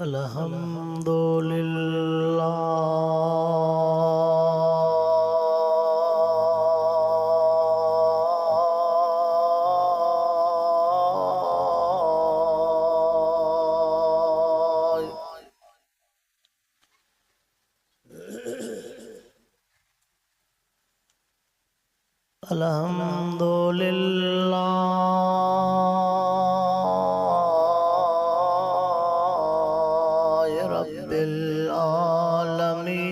अल्हम्दुलिल्लाह रब्बिल आलमीन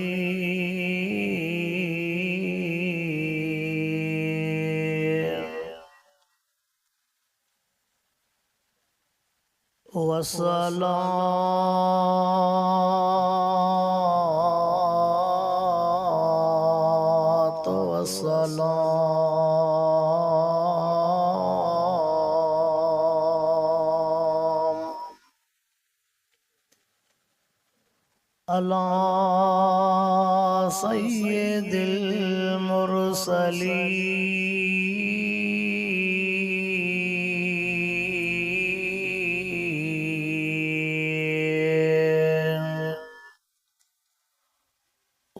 वस्सलातु वस्सलाम अला सय्यिदिल मुरसलीन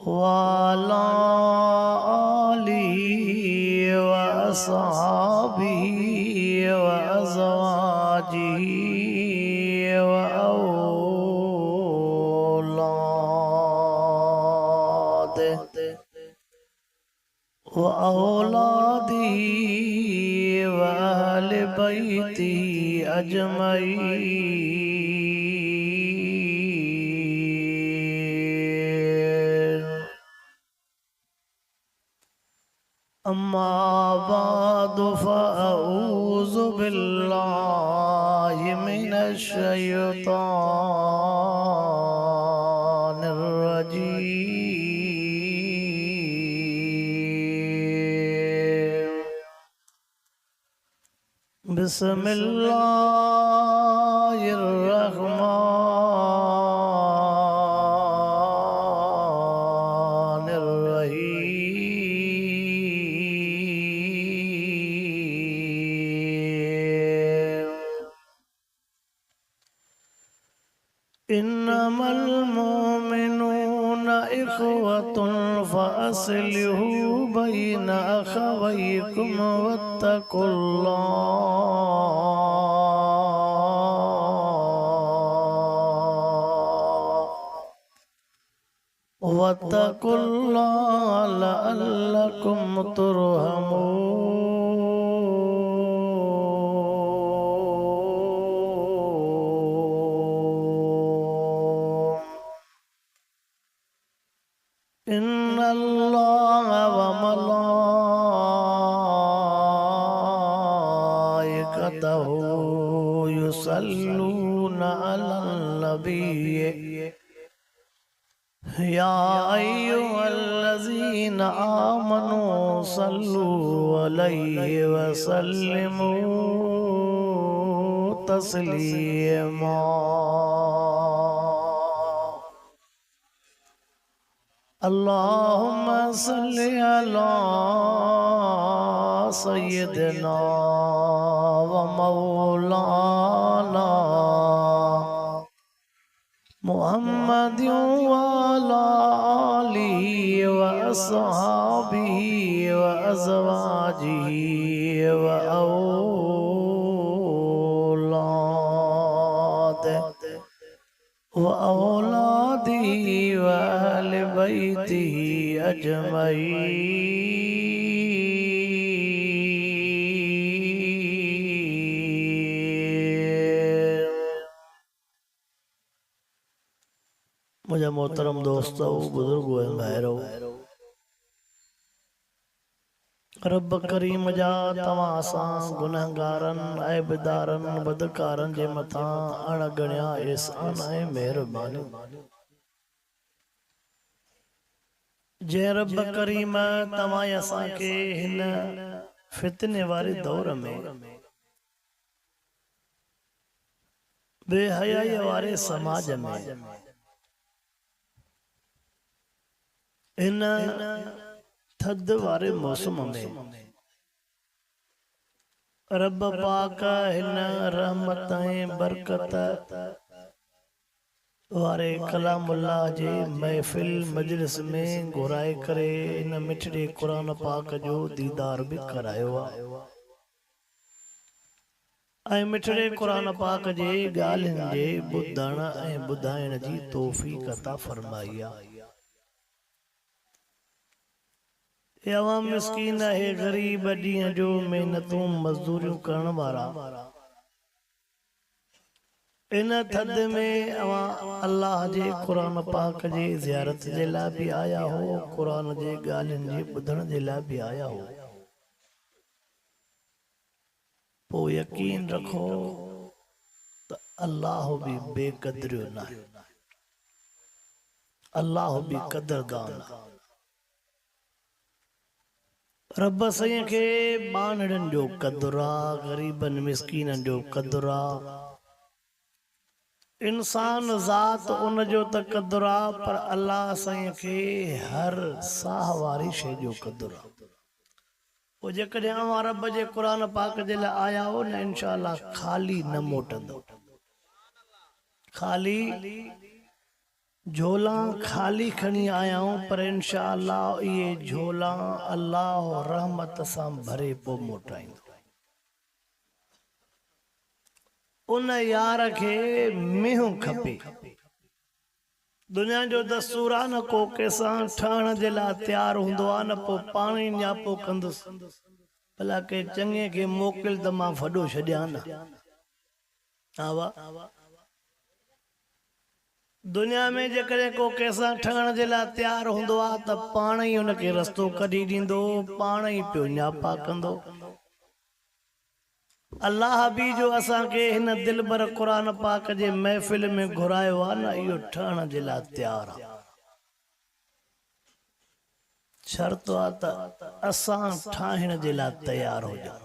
वाला आलिहि व अस्हाबिहि व अज़वाजिहि व औलादिहि व अहले बैतिहि अजमईन। अम्मा बाद फ़अऊज़ु बिल्लाहि मिनश शैतानिर रजीम। बिस्मिल्लाहिर रहमानिर रहीम। इन्नमल मोमिनूना इख़्वतुन फ़अस्लिहू बैन अख़वैकुम वत्तक़ुल्लाह लअल्लकुम तुरहमून। इन्नल्लाह व मलाइकतहू युसल्लूना अलन नबिय्य या अय्युहल्लज़ीना आमनू सल्लू अलैहि व सल्लिमू तस्लीमा। अल्लाहुम्मा सल्लि अला सय्यिदिना व मौलाना मुहम्मदिन व अला आलिहि व अस्हाबिहि व अज़वाजिहि व औलादिहि व अहले बैतिहि अजमईन। मुझे मोहतरम दोस्तों, बुजुर्गों, भाइयों, रब करीम जा तव्हां असां गुनहगारन ऐबदारन बदकारन जे मथां अणगणिया एहसान ऐं महिरबानी। जे रब करीम तव्हां असां खे हिन फितने वारे दौर में बेहयाई वारे समाज में इन थद वारे मौसम में रब पाक हिन रहमत ऐं बरकत वारे कलामुल्लाह जे महफिल मजलिस में घुराए करे इन मिठड़े कुरान पाक जो दीदार भी करायो आहे ऐं मिठड़े कुरान पाक जे ॻाल्हियुनि जे ॿुधण ऐं ॿुधाइण जी तौफ़ीक़ अता फरमाई आहे। अवाम मिस्कीन है गरीब ॾींहं जो मेहनतूं मजदूरियूं करण वारा इन थद में अल्लाह जे कुरान पाक जे ज़ियारत जे लाइ भी आया हो, कुरान जे ॻाल्हियुनि जे ॿुधण जे लाइ भी आया हो। पोइ यकीन रखो त अल्लाह भी बेक़दरियो न आहे, अल्लाह भी कदरदान आहे। रब साईं खे बानड़नि जो क़दुरु आहे, ग़रीबनि मिस्कीननि जो क़दुरु आहे। इंसान ज़ात उन जो त क़दुरु आहे, पर अल्लाह साईं खे हर साह वारी शइ जो क़दुरु आहे। पोइ जेकॾहिं अवां रब जे कुरान पाक जे लाइ आया हो न, इंशाअल्लाह ख़ाली न मोटंदो। ख़ाली झोला खाली खणी आया हूं, पर इंशाअल्लाह ये झोला अल्लाह रहमत सां भरे पोइ मोटाईंदो। उन यार खे मींहुं खपे। दुनिया जो दस्तूर आहे न, को कंहिंसां ठहण जे लाइ तयारु हूंदो आहे न, पोइ पाण ई न्यापो कंदुसि। भला के चङे खे मोकिल त मां वॾो छॾियां न। हा वाह, दुनिया में जेकॾहिं को कंहिंसां ठहण जे लाइ तयारु हूंदो आहे त पाण ई हुनखे रस्तो कढी ॾींदो, पाण ई पियो न्यापा कंदो। अल्लाह भी जो असांखे हिन दिलबर कुरान पाक जे महफ़िल में घुरायो आहे न, इहो ठहण जे लाइ तयारु आहे। शर्त आहे त असां ठाहिण जे लाइ तयारु हुजूं।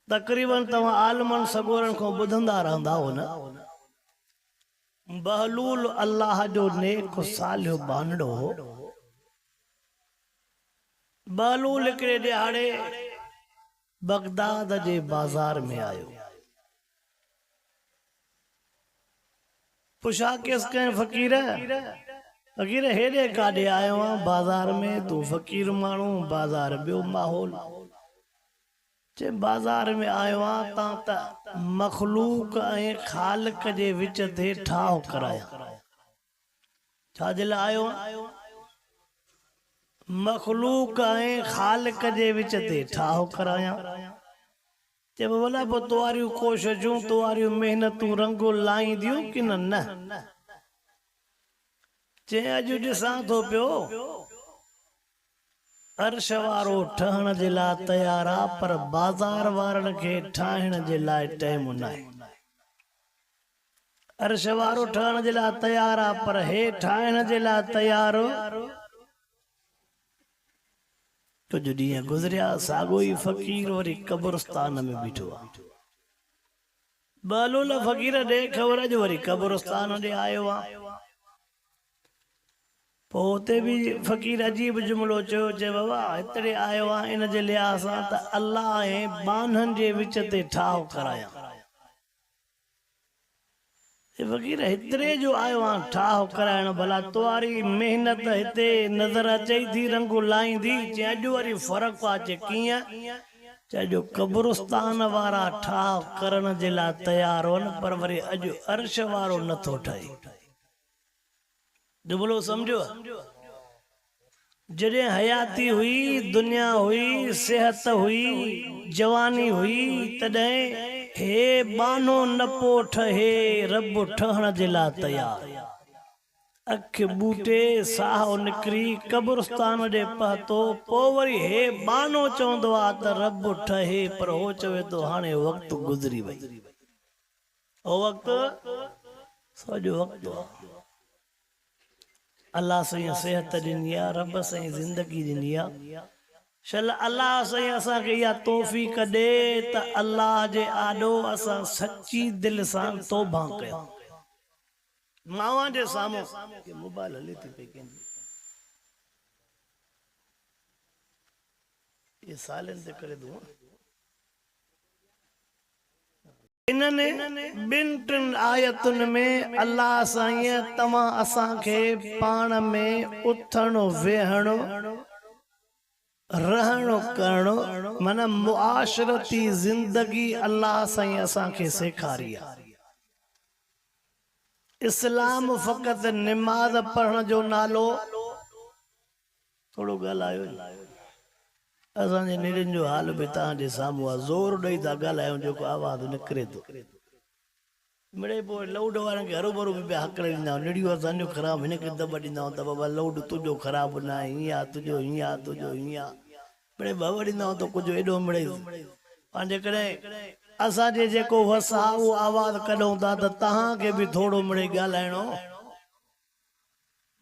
तक़रीबन तव्हां आलमनि सगोरनि खां ॿुधंदा रहंदा हो न, बहलूल अल्लाह जो नेक सालियो बानड़ो हो। बहलूल हिकिड़े ॾियारे बगदाद जे बाज़ार में आयो। पुछा केस कहीं फकीर, फकीर हेॾे काॾे आयो आहियां बाज़ार में, तू फकीर माण्हू, बाज़ार ॿियो माहौल। चे बाज़ार में आयो आहियां तां त मखलूक ऐं ख़ालिक जे विच ते ठाह कराया। छा जे लाइ आयो आहियां? मखलूक ऐं ख़ालिक जे विच ते ठाह कराया। चए भला पोइ तुआरियूं कोशिशूं, तुआरियूं मेहनतूं रंगू लाईंदियूं कि न? चे अॼु ॾिसां थो पियो अर्श वारो ठहण जे लाइ तयार आहे, पर बाज़ार वारनि खे ठाहिण जे लाइ टाइम न आहे। अर्श वारो ठहण जे लाइ तयार आहे, पर हे ठाहिण जे लाइ तयार। कुछ ॾींहं गुज़रिया, साॻो ई फ़कीर वरी कब्रिस्तान में बीठो आहे। बहलूल फकीर ॾे ख़बर, अॼु वरी कब्रिस्तान ॾे आयो आहे। पोइ हुते बि फ़कीर अजीब जुमिलो चयो, चए बाबा हितड़े आयो आहे इन जे लिहाज़ सां त अल्लाह ऐं बाननि जे विच ते ठाह कराया। फकीर हितरे जो आयो आहे ठाह कराइण, भला तुआरी मेहनत हिते नज़र अचे थी रंगू लाईंदी। चए अॼु वरी फ़र्क़ु आहे। चए कीअं? चए जो कब्रिस्तान वारा ठाह करण जे लाइ तयारु हुअनि, पर वरी अॼु अर्श वारो नथो ठहे। जुमिलो सम्झो? जॾहिं हयाती हुई, दुनिया हुई, सेहत हुई, जवानी हुई, तॾहिं हे बानो न पो ठहे, रब ठहण जे लाइ तयार। अख बूटे साह निकरी कब्रिस्तान ॾे पहुतो, पोइ वरी हे बानो चवंदो आहे त रब ठहे, पर हो चवे थो हाणे वक़्तु गुज़री वई। हो वक़्तु सॼो वक़्तु आहे। अल्लाह साईं सेहत ॾिनी आहे, रब साईं ज़िंदगी ॾिनी आहे। शल अल्लाह साईं असांखे इहा तौफ़ीक़ ॾे त अल्लाह जे आॾो असां सची दिलि सां तौबा कयूं। मावा जे साम्हूं मोबाइल हले थी पई कंहिंजी, ये साइलेंट ते करे दूं। इन्हनि ॿिनि टिनि आयतुनि में अल्लाह साईं तव्हां असांखे पाण में उथणो वेहणो रहणो करणो माना मुआशरती ज़िंदगी अल्लाह साईं असांखे सेखारी आहे। इस्लाम फ़क़त निमाज़ पढ़ण जो नालो थोड़ो ॻाल्हायो असांजे नेरनि जो हाल बि तव्हांजे साम्हूं आहे। ज़ोर ॾेई था ॻाल्हायूं जेको आवाज़ निकिरे थो मिड़े पोइ लाउड वारनि खे हरूभरू बि पिया हकड़े ॾींदा आहियूं। निड़ियूं असांजो ख़राबु हिनखे दॿ ॾींदा आहियूं त बाबा लाउड तुंहिंजो ख़राबु न आहे हीअं आहे तुंहिंजो हीअं आहे तुंहिंजो हीअं आहे मिड़े भव ॾींदा आहियूं त कुझु एॾो मिड़े पंहिंजे कॾहिं असांजे जेको वसा उहो आवाज़ कढूं था त तव्हांखे बि थोरो मिड़े ॻाल्हाइणो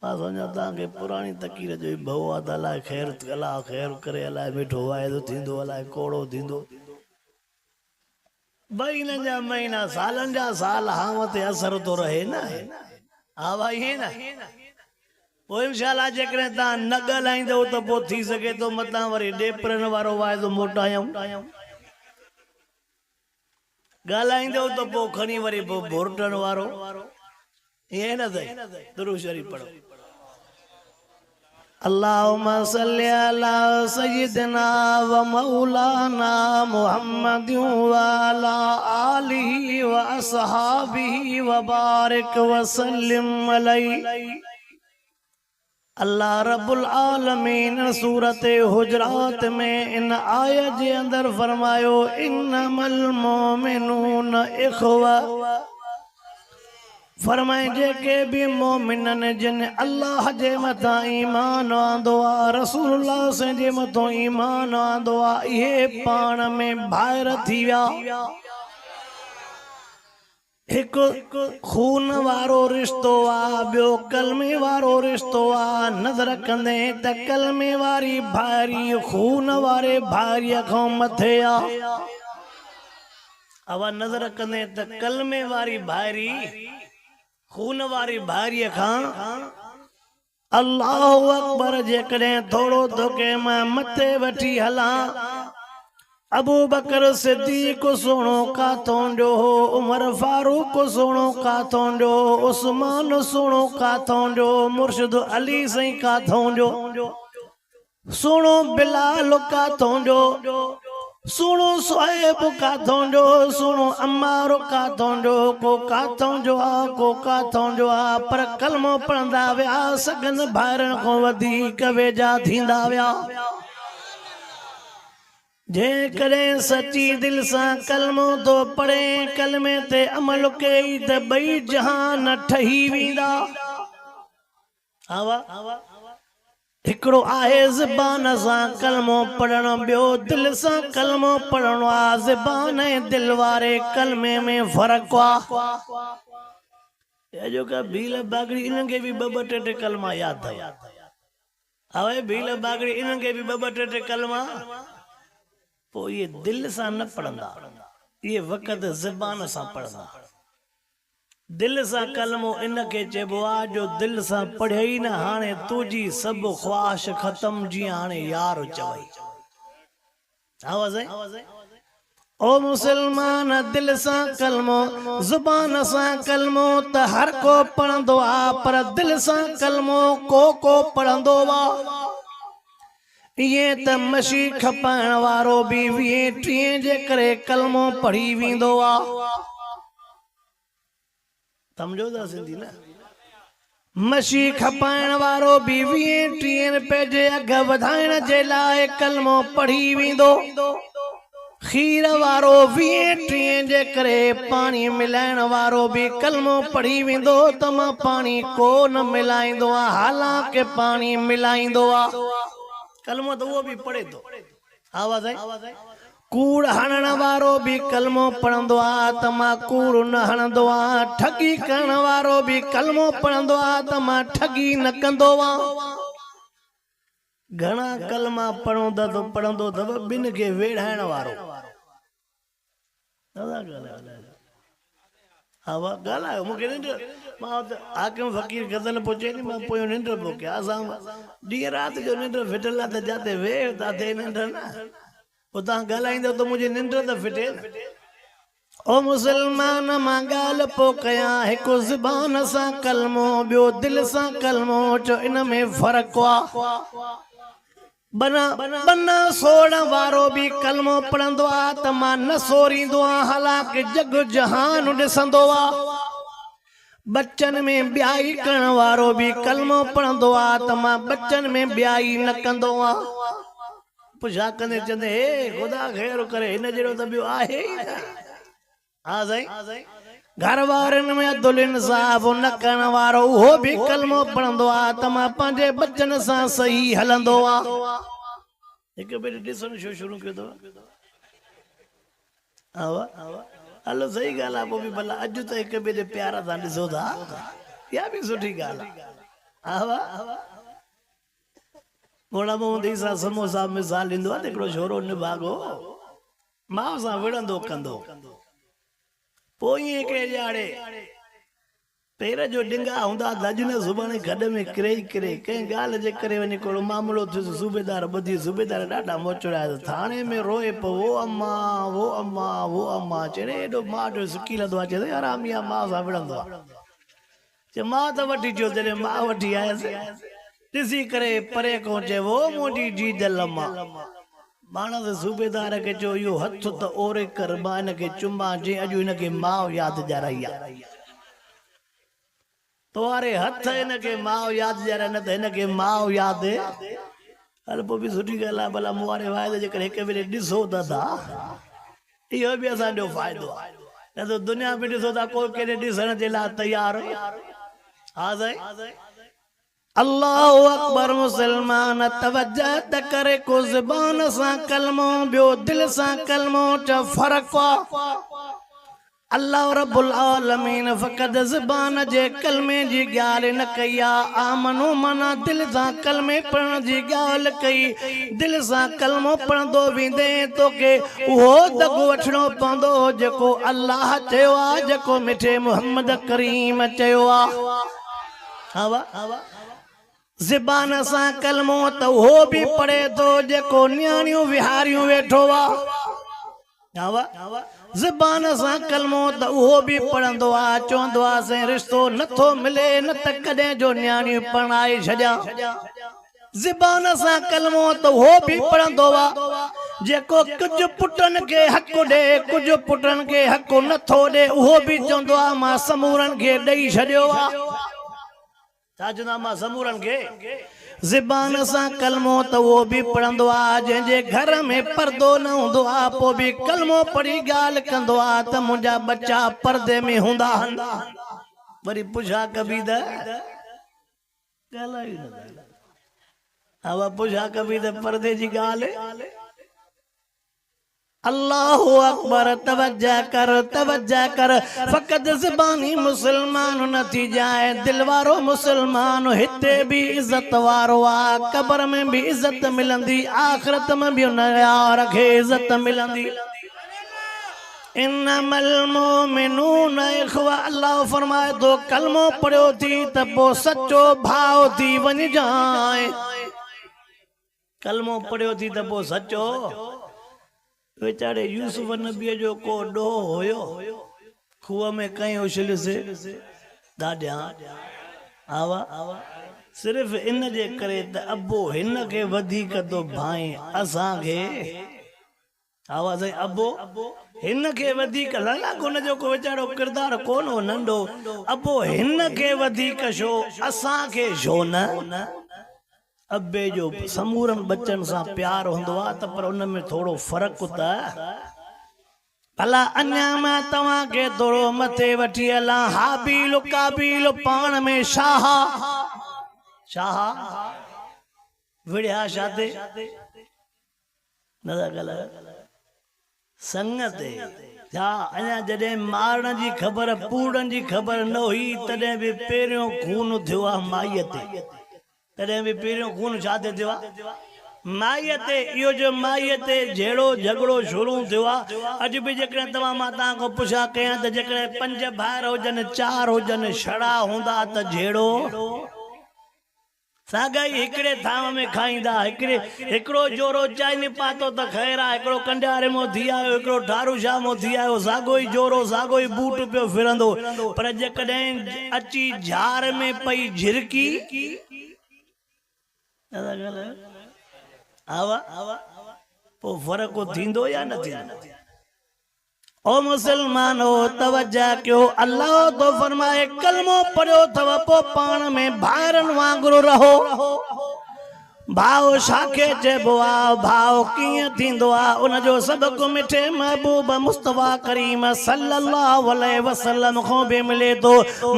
मां सम्झा तव्हांखे पुराणी तकीर जो ई भउ आहे त अलाए ख़ैर अलाह ख़ैर करे अलाए मिठो वाइदो थींदो अलाए कोड़ो थींदो महीननि जा महीना सालनि जा साल हाव ते असर तो रहे न हा भाई है न पोइ इंशाअल्लाह जेकॾहिं तव्हां न ॻाल्हाईंदव त पोइ थी सघे थो मथां वरी ॾेपरनि वारो वाइदो मोटायूं ॻाल्हाईंदव त पोइ खणी वरी पोइ भोरटनि वारो ईअं न अथई दुरूद शरीफ़ पढ़ो अल्लाहुम्मा सल्लि अला सय्यिदिना व मौलाना मुहम्मदिन व अला आलिहि व अस्हाबिहि व बारिक व सल्लिम अलैहि। अल्लाह रब्बुल आलमीन सूरत हुजरात में इन आयत जे अंदर फरमायो इन्नमल मोमिनून इख्वा फरमाए जेके भी मोमिनन जिन अल्लाह जे मथां ईमान आंदो आ रसूलुल्लाह से जे मथां ईमान आंदो आ इहे पाण में भाइर थी विया। एक खून वारो रिश्तो आ ॿियो कलमे वारो रिश्तो आ। नज़र कंदे त कलमे वारी भाइरी खून वारे भाइरीअ खां मथे आ। अब नज़र कंदे त कलमे वारी भाइरी खून वारी भाइरीअ खां अल्लाहु अकबर जेकॾहिं थोरो तोखे मां मथे वठी हलां अबू बकर सिद्दीक सोणो काथों जो हो उमर फारूक सोणो काथों जो उस्मान सोणो काथों जो मुर्शिद अली सई काथों जो सोणो बिलाल काथों जो सुनो सोहेब काथों जो सुनो अम्मार काथों जो को काथों जो आ को काथों जो आ पर कलमो पढ़ंदा विया सगन भाइरन को वधीक वेझा थींदा विया। जे कॾहिं सची दिल सां कलमो तो पढ़े कलमे ते अमल कई त ॿई जहान ठही वेंदा। हिकड़ो आहे ज़बान सां कलमो पढ़णो ॿियो दिल सां कलमो पढ़णो आहे। ज़बान ऐं दिल वारे कलमे में फ़र्क़ु आहे। जो का भील बागड़ी इन्हनि खे बि ॿ टे कलमा यादि अथव हवे भील बागड़ी इन्हनि खे बि ॿ टे कलमा पोइ इहे दिल सां न पढ़ंदा इहे वक़्त ज़बान सां पढ़ंदा। दिल सां कलमो इनके चइबो आहे जो दिल सां पढ़े ई न हाणे तुंहिंजी सभु ख्वाहिश ख़त्म जीअं हाणे यार चवई ओ मुसलमान दिल सां कलमो ज़ुबान सां कलमो त हर को पढ़ंदो आहे पर दिल सां कलमो को पढ़ंदो आहे। इहे त मशी खपाइण वारो बि 20-30 जे करे कलमो पढ़ी वेंदो आहे। समझो था सिंधी न मशी खपाइण वारो बि 20-30 रुपए जे अघ वधाइण जे लाइ कलमो पढ़ी वेंदो। खीर वारो 20-30 जे करे पानी मिलाइण वारो बि कलमो पढ़ी वेंदो त मां पानी को न मिलाईंदो आहे हालांकि पानी मिलाईंदो आहे कलमो त उहो बि पढ़े थो। आवाज़ आई कूड़ हणण वारो भी कलमो पढ़ंदो आ त मां कूड़ न हणंदो आ। ठगी करण वारो भी कलमो पढ़ंदो आ त मां ठगी न कंदो आ। घणा कलमा पढ़ंदो तो पढ़ंदो अथव ॿिन खे वेढ़ाइण वारो हवा ॻाल्हायो मूंखे निंड मां हाकिम फ़कीर गज़ल पहुचे नी मां पोइ निंड पियो कयां असां ॾींहुं राति जो निंड फिटल आहे त जाते वेह ताते निंड न उतां ॻाल्हाईंदो त मुंहिंजी निंड त फिटे ओ मुसलमान मां गाल पो कया एक ज़बान सा कलमो बियो दिल सा कलमो चो इन में फर्क वा बना बना सोण वारो भी कलमो पढ़ंदो आ त मां न सोरींदो आ हालांकि जग जहान ॾिसंदो आ बच्चन में ब्याई करण वारो भी कलमो पढ़ंदो आ त मां बच्चन में ब्याई न कंदो आ पुछा कंदे चंदे हे खुदा ख़ैर करे हिन जहिड़ो त ॿियो आहे हा साईं घर वारनि में अदुल इंसाफ़ न करण वारो उहो भी कलमो पढ़ंदो आ त मां पंहिंजे बच्चन सां सही हलंदो आ हिक ॿिए ॾिसण छो शुरू कयो अथव हलो सही ॻाल्हि आहे पोइ बि भला अॼु त हिक ॿिए जे प्यार सां ॾिसो था इहा बि सुठी ॻाल्हि आहे मोड़ा मोहम्मद ईसा समोसा मिसाल ईंदो आहे त हिकिड़ो छोरो निभागो माउ सां विढ़ंदो कंदो पोइ ईअं कंहिं ॼाणे पेर जो डिंगा हूंदा अॼु न सुभाणे गॾ में किरे ई किरे कंहिं ॻाल्हि जे करे वञी कोई मामिलो थियो सूबेदार ॿुधी सूबेदार ॾाढा मोचड़ा थाणे में रोए पियो वो अम्मा वो अम्मा वो अम्मा चए एॾो माउ जो सुकी लंदो आहे चए आराम इहा माउ सां विढ़ंदो आहे चए मां त वठी अचो जॾहिं मां वठी आयसि ॾिसी करे परे खां चए वो मुंहिंजी जी दिल अम्मा माण्हू सूबेदार खे चयो इहो हथ त ओरे कर मां हिनखे चुमा जे अॼु हिनखे माउ यादि ॼाराई आहे तोरे हथ इनके माउ याद जरा न त इनके माउ याद हल पोइ बि सुठी ॻाल्हि आहे भला मुआरे वाइदे जे करे हिक भेरे ॾिसो त था इहो बि असांजो फ़ाइदो आहे न त दुनिया बि ॾिसो था कोई केॾे ॾिसण जे लाइ तयार हा साईं अल्लाहु अकबर मुसलमान तवज्जो त करे को ज़बान सां कलमो ॿियो दिल सां कलमो च फ़र्क़ आहे अल्लाह रब्बुल आलमीन फ़क़त ज़बान जे कलमे जी ॻाल्हि न कई आहे आमनो माना दिल सां कलमे पढ़ण जी ॻाल्हि कई दिल सां कलमो पढ़ंदो वेंदे तोखे उहो दगो वठणो पवंदो जेको अल्लाह चयो आहे जेको मिठे मोहम्मद करीम चयो आहे ज़बान सां कलमो त उहो बि पढ़े थो जेको न्याणियूं विहारियूं वेठो आहे ज़बान सां कलमो त उहो बि पढ़ंदो आहे चवंदो आहे साईं रिश्तो नथो मिले न त कॾहिं जो न्याणियूं पढ़ाए छॾियां ज़बान सां कलमो त उहो बि पढ़ंदो आहे जेको कुझु पुटनि खे हक़ ॾे कुझु पुटनि खे हक़ नथो ॾे उहो बि चवंदो आहे मां समूरनि खे ॾेई छॾियो आहे छा चवंदा मां समूरनि खे ज़बान सां कलमो त उहो बि पढ़ंदो आहे जंहिंजे घर में पर्दो न हूंदो आहे पोइ बि कलमो पढ़ी ॻाल्हि कंदो आहे त मुंहिंजा बच्चा पर्दे में हूंदा वरी पुछा कबी त ॻाल्हाई न पुछा कबी त पर्दे जी ॻाल्हि अल्लाहु अकबर तवज्जो कर फ़क़त ज़बानी मुसलमान न थी जाए दिल वारो मुसलमान हिते भी इज्जत वारो आहे कब्र में भी इज्जत मिलंदी आखिरत में भी उन यार खे इज्जत मिलंदी इन्नमल मोमिनून इख़्वा अल्लाह फरमाए तो कलमो पढ़ियो थी त पोइ सच्चो भाव थी वञ जाए कलमो पढ़ियो थी त पोइ सच्चो वेचारे यूसुफ नबी जो को ॾोहो हुयो खूह में कई उछल से ॾाढा आवा सिर्फ इन जे करे त अबो हिन खे वधीक तो भाई असां खे आवा साईं अबो हिन खे वधीक हुन जो को वेचारो किरदार कोन हो नंढो अबो हिन खे वधीक छो असां खे छो न अबे जो समूरन बच्चन सां प्यार होंदो आ त पर उन में थोड़ो फर्क होता भला अन्या मैं तवा के थोड़ो मथे वठी हला हाबील काबील पान में शाह विड़िया शादे नदा गला संगत जा अन्या जडे मारण जी खबर पूरन जी खबर न हुई तडे भी पेरियों खून थियो आ माईअ ते तॾहिं बि पहिरियों खून छा ते थियो आहे माईअ ते इहो जो माईअ ते जहिड़ो झगड़ो शुरू थियो आहे अॼु बि जेकॾहिं तव्हां मां तव्हां खां पुछा कयां त जेकॾहिं 5 भाइर हुजनि 4 हुजनि छड़ा हूंदा त जहिड़ो सागाई हिकड़े थाम में खाईंदा हिकड़ो जोरो चाइनी पातो त खैर आहे हिकड़ो कंडियारे मो थी आयो हिकड़ो ठारू शाह मो थी आयो सागो ई जोरो सागो ई बूट पियो फिरंदो पर जेकॾहिं अची झार में पई झिरकी आवा पोइ फर्क थींदो या न थींदो ओ मुसलमानो तवज्जा कयो अल्लाह तो फरमाए कलमो पढ़ो थव पो पाण में भाइरन वांगुरु रहो भाव शाखे चइबो आहे भाव कीअं थींदो आहे उन जो सबक़ु मिठे महबूब मुस्तफा करीम सल्लल्लाहु अलैहि वसल्लम खां बि मिले थो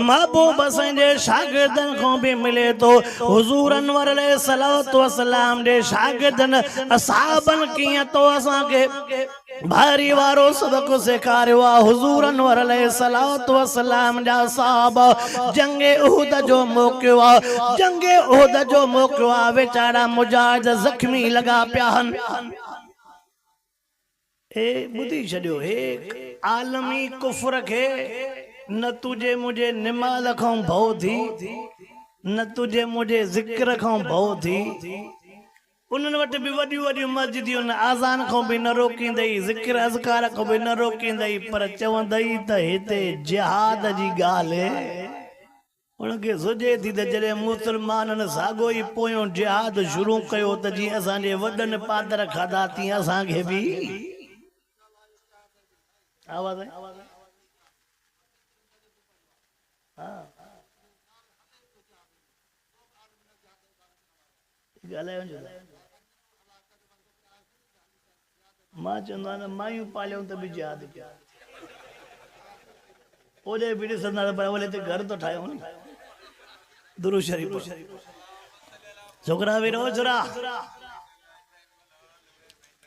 महबूब असांजे शागिर्दनि खां बि मिले थो हुज़ूर अनवर अलैहिस्सलातु वस्सलाम जे शागिर्दनि असहाबनि कीअं तो असांखे भारी वारो सबक़ु सेखारियो आहे हुज़ूर अनवर अलैहिस्सलातु वस्सलाम जा सहाबा जंगे उहद जो मौक़ियो आहे जंगे उहद जो मौक़ियो आहे वेचारा मुजाहिद ज़ख्मी लगा पिया हन हे ॿुधी छॾियो हे आलमी कुफ्र खे न तुझे मुझे निमाज़ खां भउ थी न तुझे मुझे ज़िक्र खां भउ थी उन्हनि वटि बि वॾियूं वॾियूं मस्जिदियूं आज़ान खां बि न रोकींदई ज़िक्र अज़कार खां बि न रोकींदई पर चवंदई त हिते जिहाद जी ॻाल्हि उनखे सोचे थी त जॾहिं मुसलमाननि साॻियो ई पोयों जिहाद शुरू कयो त जीअं असांजे वॾनि पादर खाधा तीअं असांखे बि आवाज़ ॻाल्हायो मां चवंदो आहियां मायूं पालियूं त बि जिहाद कया ओॾे बि ॾिसंदा पर ओले ते घर तो ठाहियूं न दुरूद शरीफ़ छोकिरा बि रोज़ रा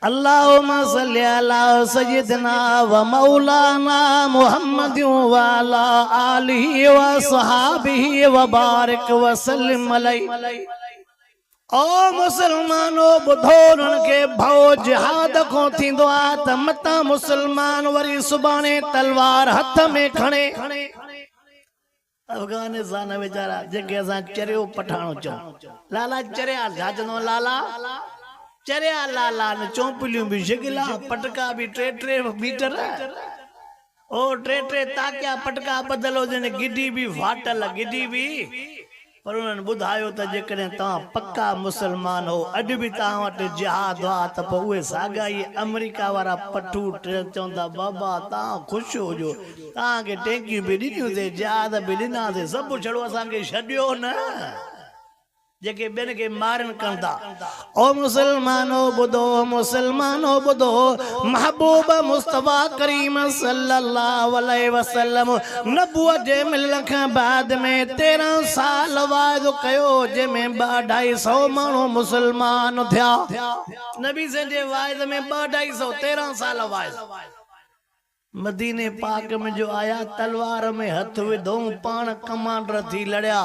अल्लाहुम्मा सल्ली अला सय्यिदना व मौलाना मुहम्मद व अला आलिहि व सहाबिहि व बारिक व सल्लिम अलैहि ओ मुसलमानो बुधो उनके भव जिहाद को थींदो आ त मता मुसलमान वरी सुबाने तलवार हथ में खणे अफगानिस्तान वेचारा जेके असां चरियो पठाणो चऊं लाला चरिया जाजनो लाला चरिया लाला ने चौपलियूं भी शिगला पटका भी टे मीटर ओ टे ताकिया पटका बदलो जने गिडी भी फाटल गिडी भी पर उन्होंने बुधायो त जेकॾहिं तव्हां पक्का मुसलमान हो अॼु बि तव्हां वटि जिहाद आहे त पोइ उहे साॻा ई अमेरिका वारा पठू चवंदा बाबा तव्हां ख़ुशि हुजो तव्हांखे टेकियूं बि ॾिनियूंसीं जिहाद बि ॾिनासीं सभु छड़ो असांखे छॾियो न जेके ॿियनि खे मारनि कंदा ओ मुसलमानो ॿुधो महबूब मुस्तफा करीम सल्लल्लाहु अलैहि वसल्लम नबूअत जे मिलण खां बाद में 13 साल वाइदो कयो जंहिंमें 250 माण्हू मुसलमान थिया नबी जे वाइदे में 250 13 साल वाइदो मदीने पाक में जो आया तलवार में हथ विधो पान कमांडर थी लड़िया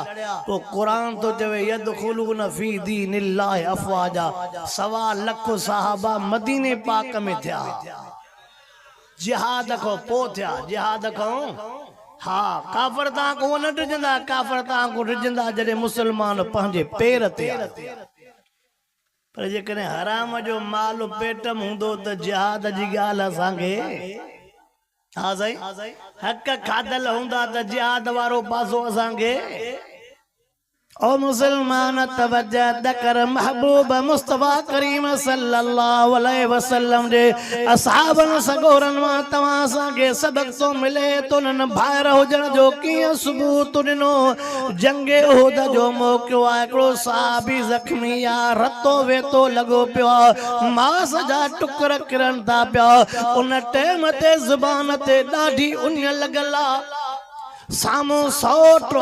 तो कुरान तो चवे यदखुलून फी दीनिल्लाहि अफवाजा 1.25 लाख साहबा मदीने पाक में थिया जिहाद को पो थिया जिहाद को हाँ काफर ता को न डिजंदा काफर ता को डिजंदा जडे मुसलमान पंहिंजे पेर ते पर जेकॾहिं हराम जो माल पेट में हूंदो त जिहाद जी ॻाल्हि असांखे हाँ साईं हक खादल हूंदा त जिहाद वारो पासो असांखे ओ मुसलमान तवज्जो त कर महबूब मुस्तफा करीम सल्लल्लाहु अलैहि वसल्लम जे असहाबन सगोरन मां तव्हां असांखे सबक तो मिले तो न भाइर हुजण जो कीअं सबूत ॾिनो जंगे उहद जो मौक़ियो आहे हिकिड़ो साहबी ज़ख्मी आहे रतो वेतो लॻो पियो आहे मांस जा टुकर किरनि था पिया उन टाइम ते ज़ुबान ते ॾाढी उञ लॻल आहे सामो सौट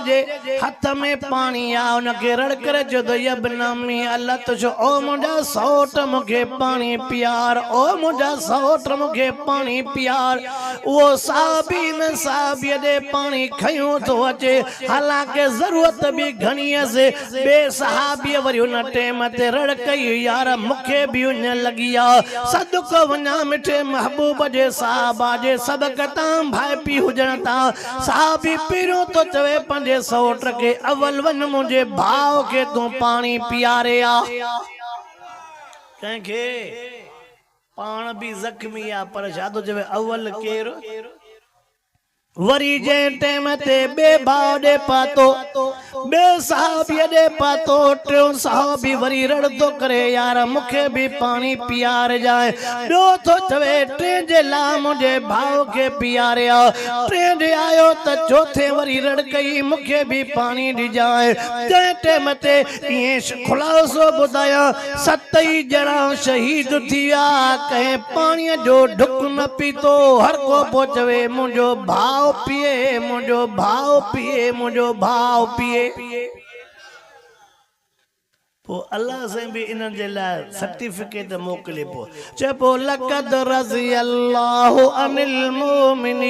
जे हथ में पानी आ उनके रड़कर जो तो यबनमी अल्लाह तुझो ओ मुझा सौट मुझे पानी प्यार ओ मुझा सौट मुझे पानी प्यार वो साहबी में साहबी दे पानी खयूं तो अचे हालांकि जरूरत भी घणी से बे साहबी वरी उन टाइम ते रड़कई यार मुखे भी उन लगिया सदक वना मिठे महबूब जे साहबा जे सबक तां भाई पी हुजन ता साहबी पीरो तो चवे पंजे सौट के अवल वन मुझे भाव के तू पानी पियारे आ कंखे पान भी जख्मी आ पर शादो चवे अवल केर वरी जे टेम ते बे भाव दे पातो बे साहबी दे पातो टियों साहबी वरी रड़ तो करे यार मुखे भी पानी पियार जाए ॿियो तो चवे टे जे ला मुझे भाव के पियारे आ टे दे आयो त चौथे वरी रड़ कई मुखे भी पानी दी जाए जे टेम ते ये खुलासो बुधाया सतई जणा शहीद थिया कहे पानी जो ढुक न पीतो हर को पोचवे मुझो भाव पिए मुझो भाव पिए मुझो भाव पिए पो अल्लाह से भी इन जे लाइ सर्टिफिकेट मोकले पो चपो लक़द रज़ी अल्लाहु अनिल मोमिनीन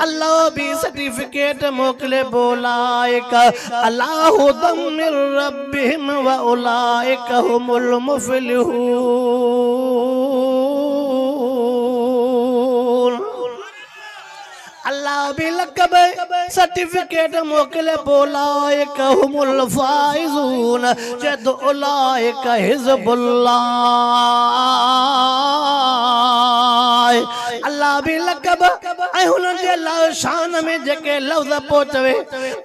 अल्लाह भी सर्टिफिकेट मोकले बोलाइक अल्लाहु दमिर रब्बिहिम व उलाइक हुमुल मुफ़लिहून अल्लाह भी लकब सर्टिफिकेट मोकले बोलाइक हुमुल फाइजून जद उलाइक हिज़्बुल्लाह अल्लाह भी लकब ऐ हुनन जे ला शान में जेके लफ्ज पहुचवे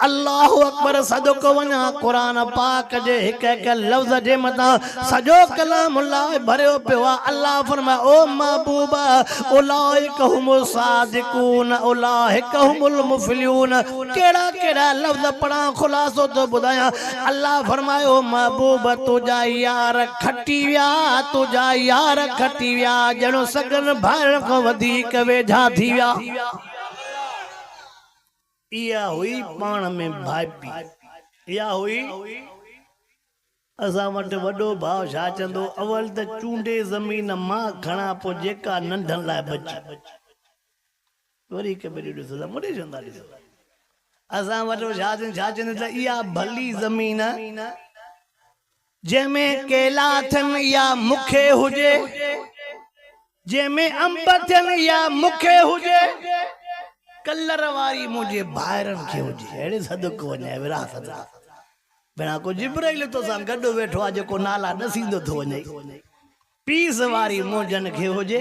अल्लाहु अकबर सदक वना कुरान पाक जे हिक हिक लफ्ज जे मता सजो कलाम अल्लाह भरियो पियो अल्लाह फरमाए ओ महबूबा उलाइक हुमुल सादिकून उलाइक हुमुल मुफ़लिहून केड़ा केड़ा लफ्ज पढ़ा खुलासो तो बुधाया अल्लाह फरमाए ओ महबूबा तुजा यार खटी विया तुजा यार खटी विया जणो सगन भाइण को वधीक वेझा थी विया इया हुई पाण में भाईपी इया हुई असा वट वडो भाव छा चंदो अवल त चूंडे जमीन मां खणा पो जेका नंढन लाइ बची वरी के बेरी ॾिसो मोड़े चंदा ॾिसो असा वटो छा चंदो त इया भली जमीन जंहिंमें केला अथनि या मुखे हुजे जंहिंमें अंब थियनि या मुखे हुजे कलर वारी मुंहिंजे भाइरनि खे हुजे अहिड़े सदको वञे विरासत भेणा को जिब्राइल तो सां गॾु वेठो आहे जेको नाला ॾसींदो थो वञे पीस वारी मोजन खे हुजे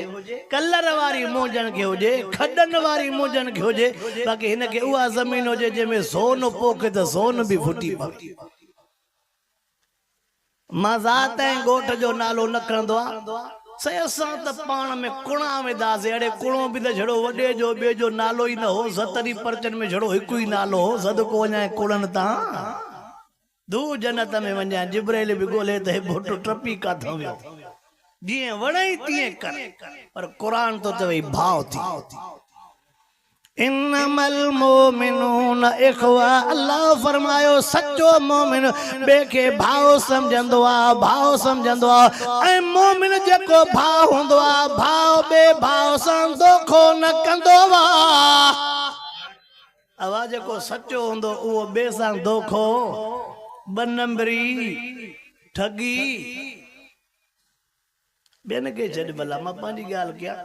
कलर वारी मोजन खे हुजे खॾनि वारी मोजन खे हुजे बाक़ी हिन खे उहा ज़मीन हुजे जंहिंमें सोन पोखे त सोन बि फुटी पवे मां ज़ात ऐं ॻोठ जो नालो न खणंदो आहे से असां त पाण में कुणा वेंदासीं अड़े कुणो बि त छड़ो वॾे जो ॿिए जो नालो ई न हो 70 परचनि में छड़ो हिकु ई नालो हो सदको वञाए कुड़नि तां दू जन्नत में वञाए जिब्राइल बि ॻोल्हे त हे बोटो टपी काथां वियो जीअं वणई तीअं कर पर क़ुरान तो चवे भाव थी इन्नमल मोमिनून इखवा अल्लाह फरमायो सच्चो मोमिन बे के भाव समझंदो आ ऐं मोमिन जेको भाव हुंदो आ भाव बे भाव सां दोखो न कंदो आ आवाज को सच्चो हुंदो उहो बे सां दोखो ब नंबरी ठगी बेन के छॾ भला मां पंहिंजी ॻाल्हि कयां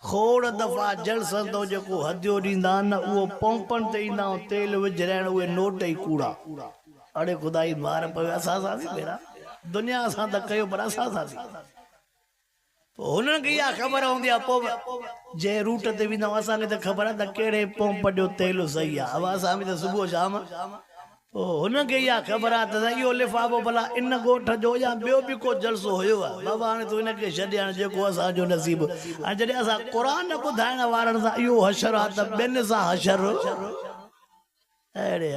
खोड़ दफ़ा जलसन तो जेको हदियो ॾींदा न उहो पंपनि ते ईंदा तेल विझराइण उहे नोट ई कूड़ा अड़े खुदाई मार पवे असां सां बि भेरा दुनिया सां त कयो पर असां सां बि पोइ हुननि खे इहा ख़बर हूंदी आहे पोइ जंहिं रूट ते वेंदा आहियूं असांखे त ख़बर आहे त कहिड़े पंप जो तेल सही आहे अब असां बि त सुबुह शाम हुनखे इहा ख़बर आहे त इहो लिफ़ाफ़ो भला इन ॻोठ जो या ॿियो बि को जलसो हुयो आहे बाबा हाणे तूं हिनखे छॾे हाणे जेको असांजो नसीब हाणे जॾहिं असां क़ुरान ॿुधाइण वारनि सां इहो हशर आहे त ॿियनि सां हशर अहिड़े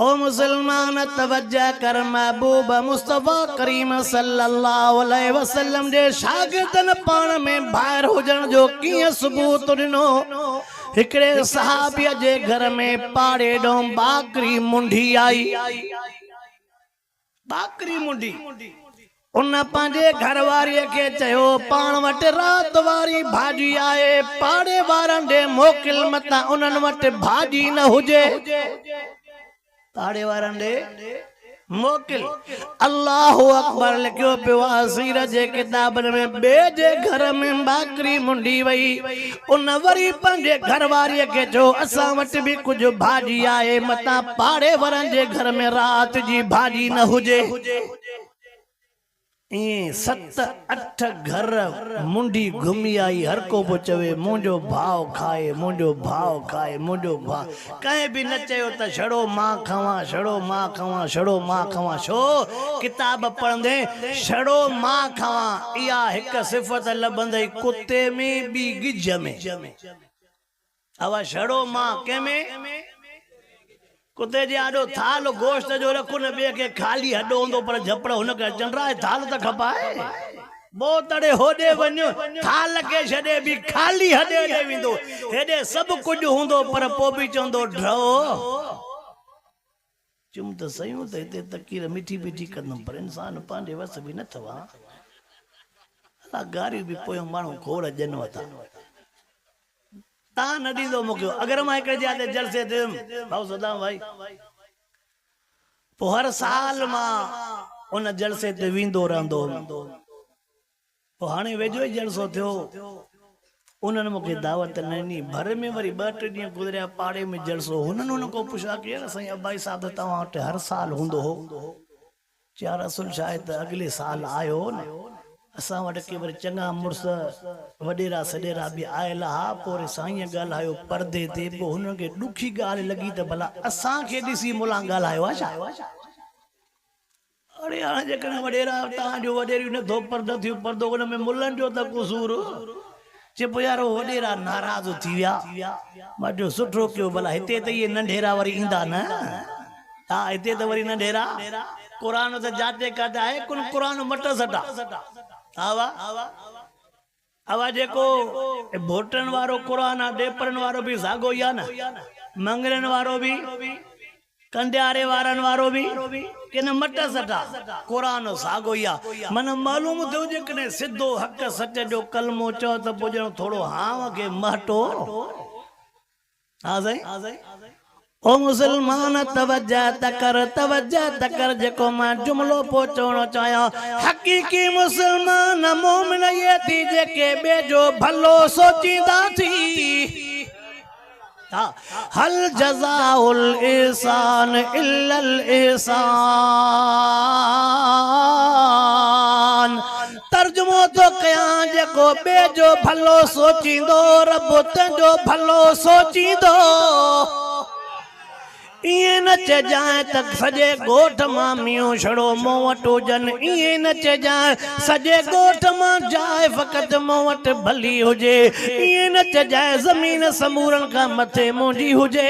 ओ मुसलमान तवज्जो कर महबूब मुस्तफा करीम सल्लल्लाहु अलैहि वसल्लम जे शागिर्दनि पाण में ॿाहिरि हुजण जो कीअं सबूत ॾिनो हिकड़े सहाबिया जे घर में पाड़े डो बाकरी मुंडी आई बाकरी मुंडी उन पांजे घर वारी के चयो पाण वट रात वारी भाजी आए पाड़े वारन दे मोकिल मता उनन वट भाजी न हुजे पाड़े वारन दे मोकिल अल्लाह अकबर लिखियो पियो सीर जे किताबन में बे जे घर में बाकरी मुंडी वई उन वरी पंहिंजे घरवारीअ खे चयो असां वटि बि कुझु भाॼी आहे मतां पाड़े वारनि जे घर में राति जी भाॼी न हुजे ईअं 7-8 घर मुंडी घुमी आई हर को बि चवे मुंहिंजो भाउ खाए मुंहिंजो भाउ खाए मुंहिंजो भाउ कंहिं बि न चयो त छड़ो मां खावां छड़ो मां खावां छड़ो मां खावां छो किताब पढ़ंदे छड़ो मां खावां इहा हिकु सिफ़त लभंदई कुते में ॿी गिज में अवा छड़ो मां कंहिंमें कुत्ते जे आॾो थाल गोश्त जो रखो न ॿिए खे खाली हॾो हूंदो पर झपड़ हुनखे चंडराए थाल त खपाए बोतड़े होॾे वञो थाल खे छॾे बि खाली हॾे ॾे वेंदो हेॾे सभु कुझु हूंदो पर पोइ बि चवंदो ड्रो चुम त सयूं त हिते तकीर मिठी मिठी कंदुमि पर इंसान पंहिंजे वस बि न अथव अला गारियूं बि पोयों माण्हू खोड़ ॼन वथा तां न ॾींदो मूंखे अगरि मां हिकिड़े जाते जलसे ते भाऊ सदाम भाई पोइ हर साल मां उन जलसे ते वेंदो रहंदो पोइ हाणे वेझो ई जलसो थियो उन्हनि मूंखे दावत न ॾिनी भर में वरी 2-3 ॾींहं गुज़रिया पाड़े में जलसो हुननि हुन को पुछा की साईं अब्बाई साहब तव्हां वटि हर साल हूंदो हो चया रसूल शायदि अॻिले साल आयो न असां वटि के वरी चङा मुड़ुस वॾेरा सॾेरा बि आयल हा पोइ साईं ॻाल्हायो परदे ते पोइ हुननि खे ॾुखी ॻाल्हि लॻी त भला असांखे ॾिसी मुला ॻाल्हायो आहे छा अड़े हाणे जेकॾहिं वॾेरा तव्हांजो वॾेरियूं नथो परदो थियो परदो हुन में मुलनि जो त क़सूर चए पोइ यार वॾेरा नाराज़ थी विया मां जो सुठो कयो भला हिते त इहे नंढेरा वरी ईंदा न हा हिते त वरी नंढेरा क़ुरान त जाते काथे आहे कुन क़ुरान मट सटा आवा आवा जेको भोटन वारो क़ुरान आहे ॾेपरन वारो बि साॻो ई आहे न मंगरन वारो बि कंडियारे वारनि वारो बि कि न मट सटा क़ुरान साॻो ई आहे मन मालूम थियो जेकॾहिं सिधो हक़ सच जो कलमो चओ त पोइ ॼणो थोरो हाव खे महटो हा साईं ओ मुसलमान तवज्जो तकर जेको मां जुमलो पहुचाइणो चाहियां हक़ीक़ी मुसलमान मोमिन ये थी जेके ॿिए जो भलो सोचींदा थी हल जज़ाउल इंसान इल्लल इंसान तर्जुमो तो कयां जेको ॿिए जो भलो सोचींदो रब तुंहिंजो भलो सोचींदो इएं न चइजांइ त सॼे ॻोठ मां मियूं छड़ो मूं वटि हुजनि इएं न चइजांइ सॼे ॻोठ मां जाइ फ़क़ति मूं वटि भली हुजे इएं न चइजांइ ज़मीन समूरनि खां मथे मुंहिंजी हुजे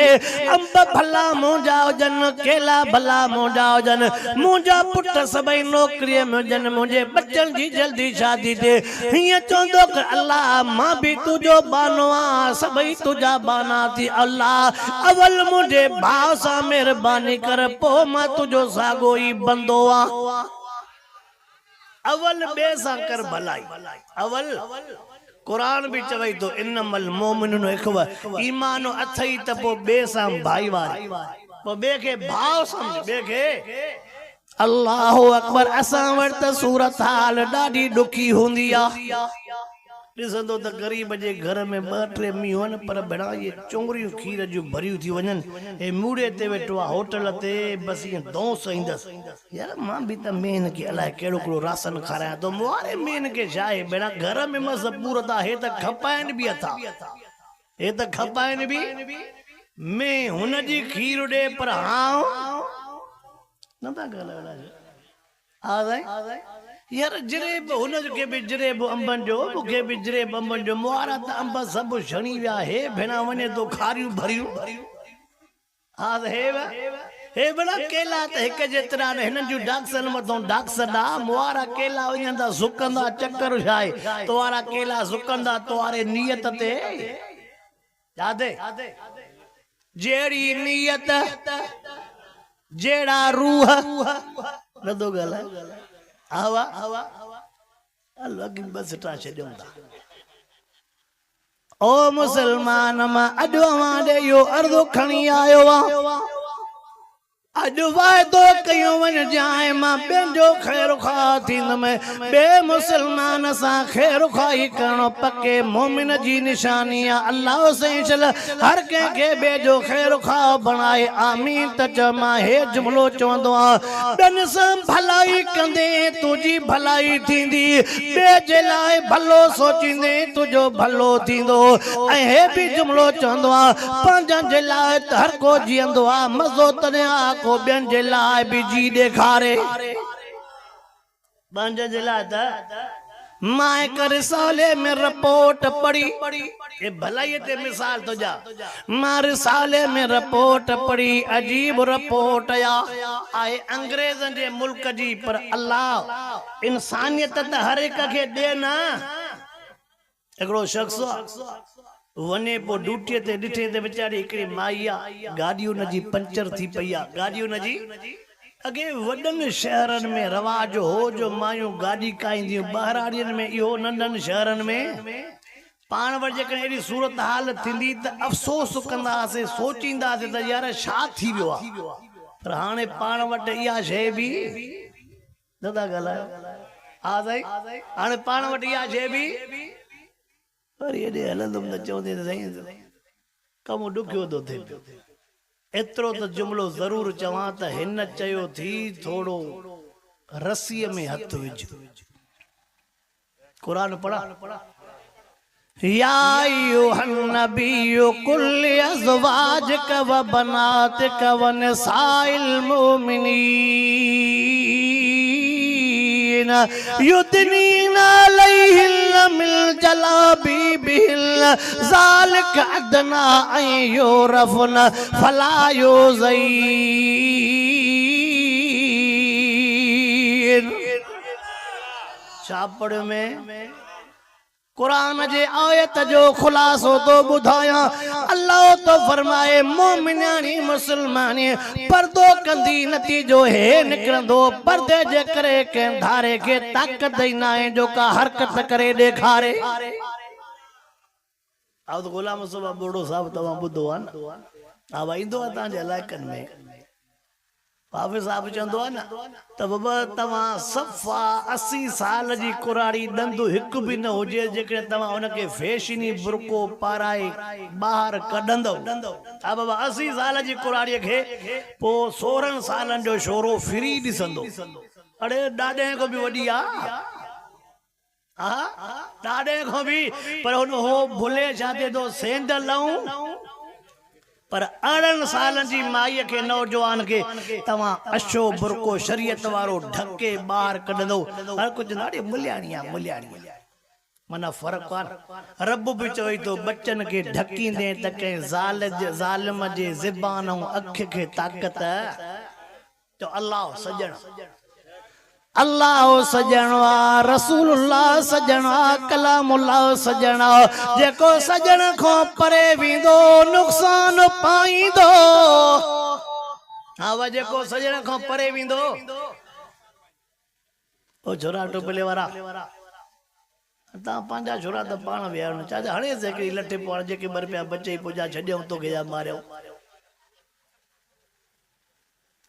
अंब भला मुंहिंजा हुजनि केला भला मुंहिंजा हुजनि मुंहिंजा पुट सभई नौकरीअ में हुजनि मुंहिंजे बचनि जी जल्दी शादी थिए हीअं चवंदो कि अल्लाह मां बि तुंहिंजो बानो आहियां सभई तुंहिंजा बाना थी अल्लाह अवल मुंहिंजे भाउ सां मेहरबानी कर पोइ मां तुंहिंजो साॻो ई बंदो आहियां अवल ॿिए सां कर भलाई अवल क़ुरान बि चवई थो इन्नमल मोमिनून इख़्वा ईमान अथई त पोइ ॿिए सां भाईवारी पोइ ॿिए खे भाउ सम्झ ॿिए खे अल्लाह अकबर असां वटि त सूरत हाल ॾाढी ॾुखी हूंदी आहे ॾिसंदो त ग़रीब जे घर में 2-3 मींहं आहिनि पर भेणा इहे चोंगरियूं खीर जूं भरियूं थी वञनि हे मूड़े ते वेठो आहे होटल ते बसि ईअं दोंस ईंदसि यार मां बि त मेन खे अलाए कहिड़ो कहिड़ो राशन खारायां थो मुआरे मेन खे छा आहे भेणा घर में मस पूरत आहे हे त खपाइनि बि अथा हे त खपाइनि बि में हुनजी खीर ॾे पर हां न था ॻाल्हायो हा साईं यार जरेब हुनखे बि जरेब अंबनि जो मूंखे बि जरेब अंबनि जो मुआरा त अंब सभु छणी विया हे भेणा वञे तो खारियूं भरियूं हा त हे भेणा केला त हिक जेतिरा न हिननि जूं डाक्सन मथां डाक्सदा मुआरा केला वञनि था सुकंदा चकर छा आहे तुआरा केला सुकंदा तुआरे नियत ते यादे जहिड़ी नियत जहिड़ा रूह नथो ॻाल्हाए आवा बस टा छॾियूं था ओ मुसलमान मां अॼु अवां ॾे इहो अर्ज़ु खणी आयो आहे अज वायदो कयो वन जाए मां बेन जो खैर खा थींद में बे मुसलमान सा खैर खाई करणो पक्के मोमिन जी निशानी है। अल्लाह से चल हर के बे जो खैर खा बनाए आमीन त चमा हे जुमलो चवंदो आ बेन से भलाई कंदे तुजी भलाई थींदी बे जे लाए भलो सोचींदे तुजो भलो थींदो ऐ हे भी जुमलो चवंदो आ पंजन जे लाए हर को जींदो आ मज़ो तने आ को बेन जे लाए भी जी ॾेखारे पंज जे लाए त माए कर साले में रिपोर्ट पढ़ी ये भलाई ते मिसाल तो जा मां रिसाले में रिपोर्ट पढ़ी अजीब रिपोर्ट आए अंग्रेजन जे मुल्क जी पर अल्लाह इंसानियत त हर एक के दे ना एकड़ो शख्स वने पो ड्यूटी ते ॾिठे ते बेचारी हिकड़ी माई आ गाड़ी उन जी पंचर थी पई आ गाड़ी उन जी अगे वडन शहरन में रवाज हो जो मायूं गाड़ी काईंदियूं बहराड़ियन में इहो नंढन शहरन में पाण वर जेकॾहिं एड़ी सूरत हाल थींदी त अफ़सोस कंदासीं सोचींदासीं त यार छा थी वियो आहे पर हाणे पाण वटि इहा शइ बि नथा ॻाल्हायो हा साईं हाणे पाण वटि इहा शइ बि पर हेॾे हलंदुमि त चवंदे त साईं कमु ॾुखियो थो थिए पियो एतिरो त जुमिलो ज़रूर चवां त हिन चयो थी थोड़ो रसीअ में हथ विझ क़ुरान पढ़ा या अय्युहन नबिय्यु कुल अज़वाजिक व बनातिक व निसाइल मुमिनीन युदनीना अलैहिन्ना मिन जलाबिबिहिन्ना ज़ालिका अदना अन युरफ़ना फला युज़य्यिन छापड़ में कुरान जे आयत जो खुलासो तो बुधाया अल्लाह तो फरमाए मोमिनानी मुसलमानी पर्दो कंदी नतीजो है निकरंदो पर्दे जे करे के धारे के ताकत देना है जो का हरकत करे देखारे अब तो गुलाम सुबह बोड़ो साहब तवा बुधो आ ना अब इंदो ता जे इलाकन में हाफिज़ साहब चंदो ना त बाबा तवा सफ़ा 80 साल जी कुराड़ी दंदु हिक भी न होजे जेके तवा उनके फैशनी बुरको पाराए बाहर कढंदो आ बाबा 80 साल जी कुराड़ी के पो 16 सालन जो शोरो फ्री दिसंदो अरे डाडे को भी वडी आ डाडे को भी पर हो भूले जाते तो सेंडल लाऊं पर 18 साल जी माई के नौजवान के तवा अशो बुरको शरीयत वारो ढके बाहर कढंदो हर कुछ नाड़ी मुलियाणिया मना फर्क कान रब भी चई तो बच्चन के ढकींदे त के ज़ालिम जे ज़बान ऐं अख के ताकत तो अल्लाह सजण अल्लाह सजणवा रसूलुल्लाह सजणवा कलामुल्लाह सजणवा जेको सजण को परे विंदो नुकसान पाईंदो हा वा जेको सजण को परे विंदो ओ छोरा टोपले वारा ता पांजा छोरा त पाण विया चाचा हणे से लठे पाण जेके मर पिया बचे पूजा छड्यो तो के जा मारियो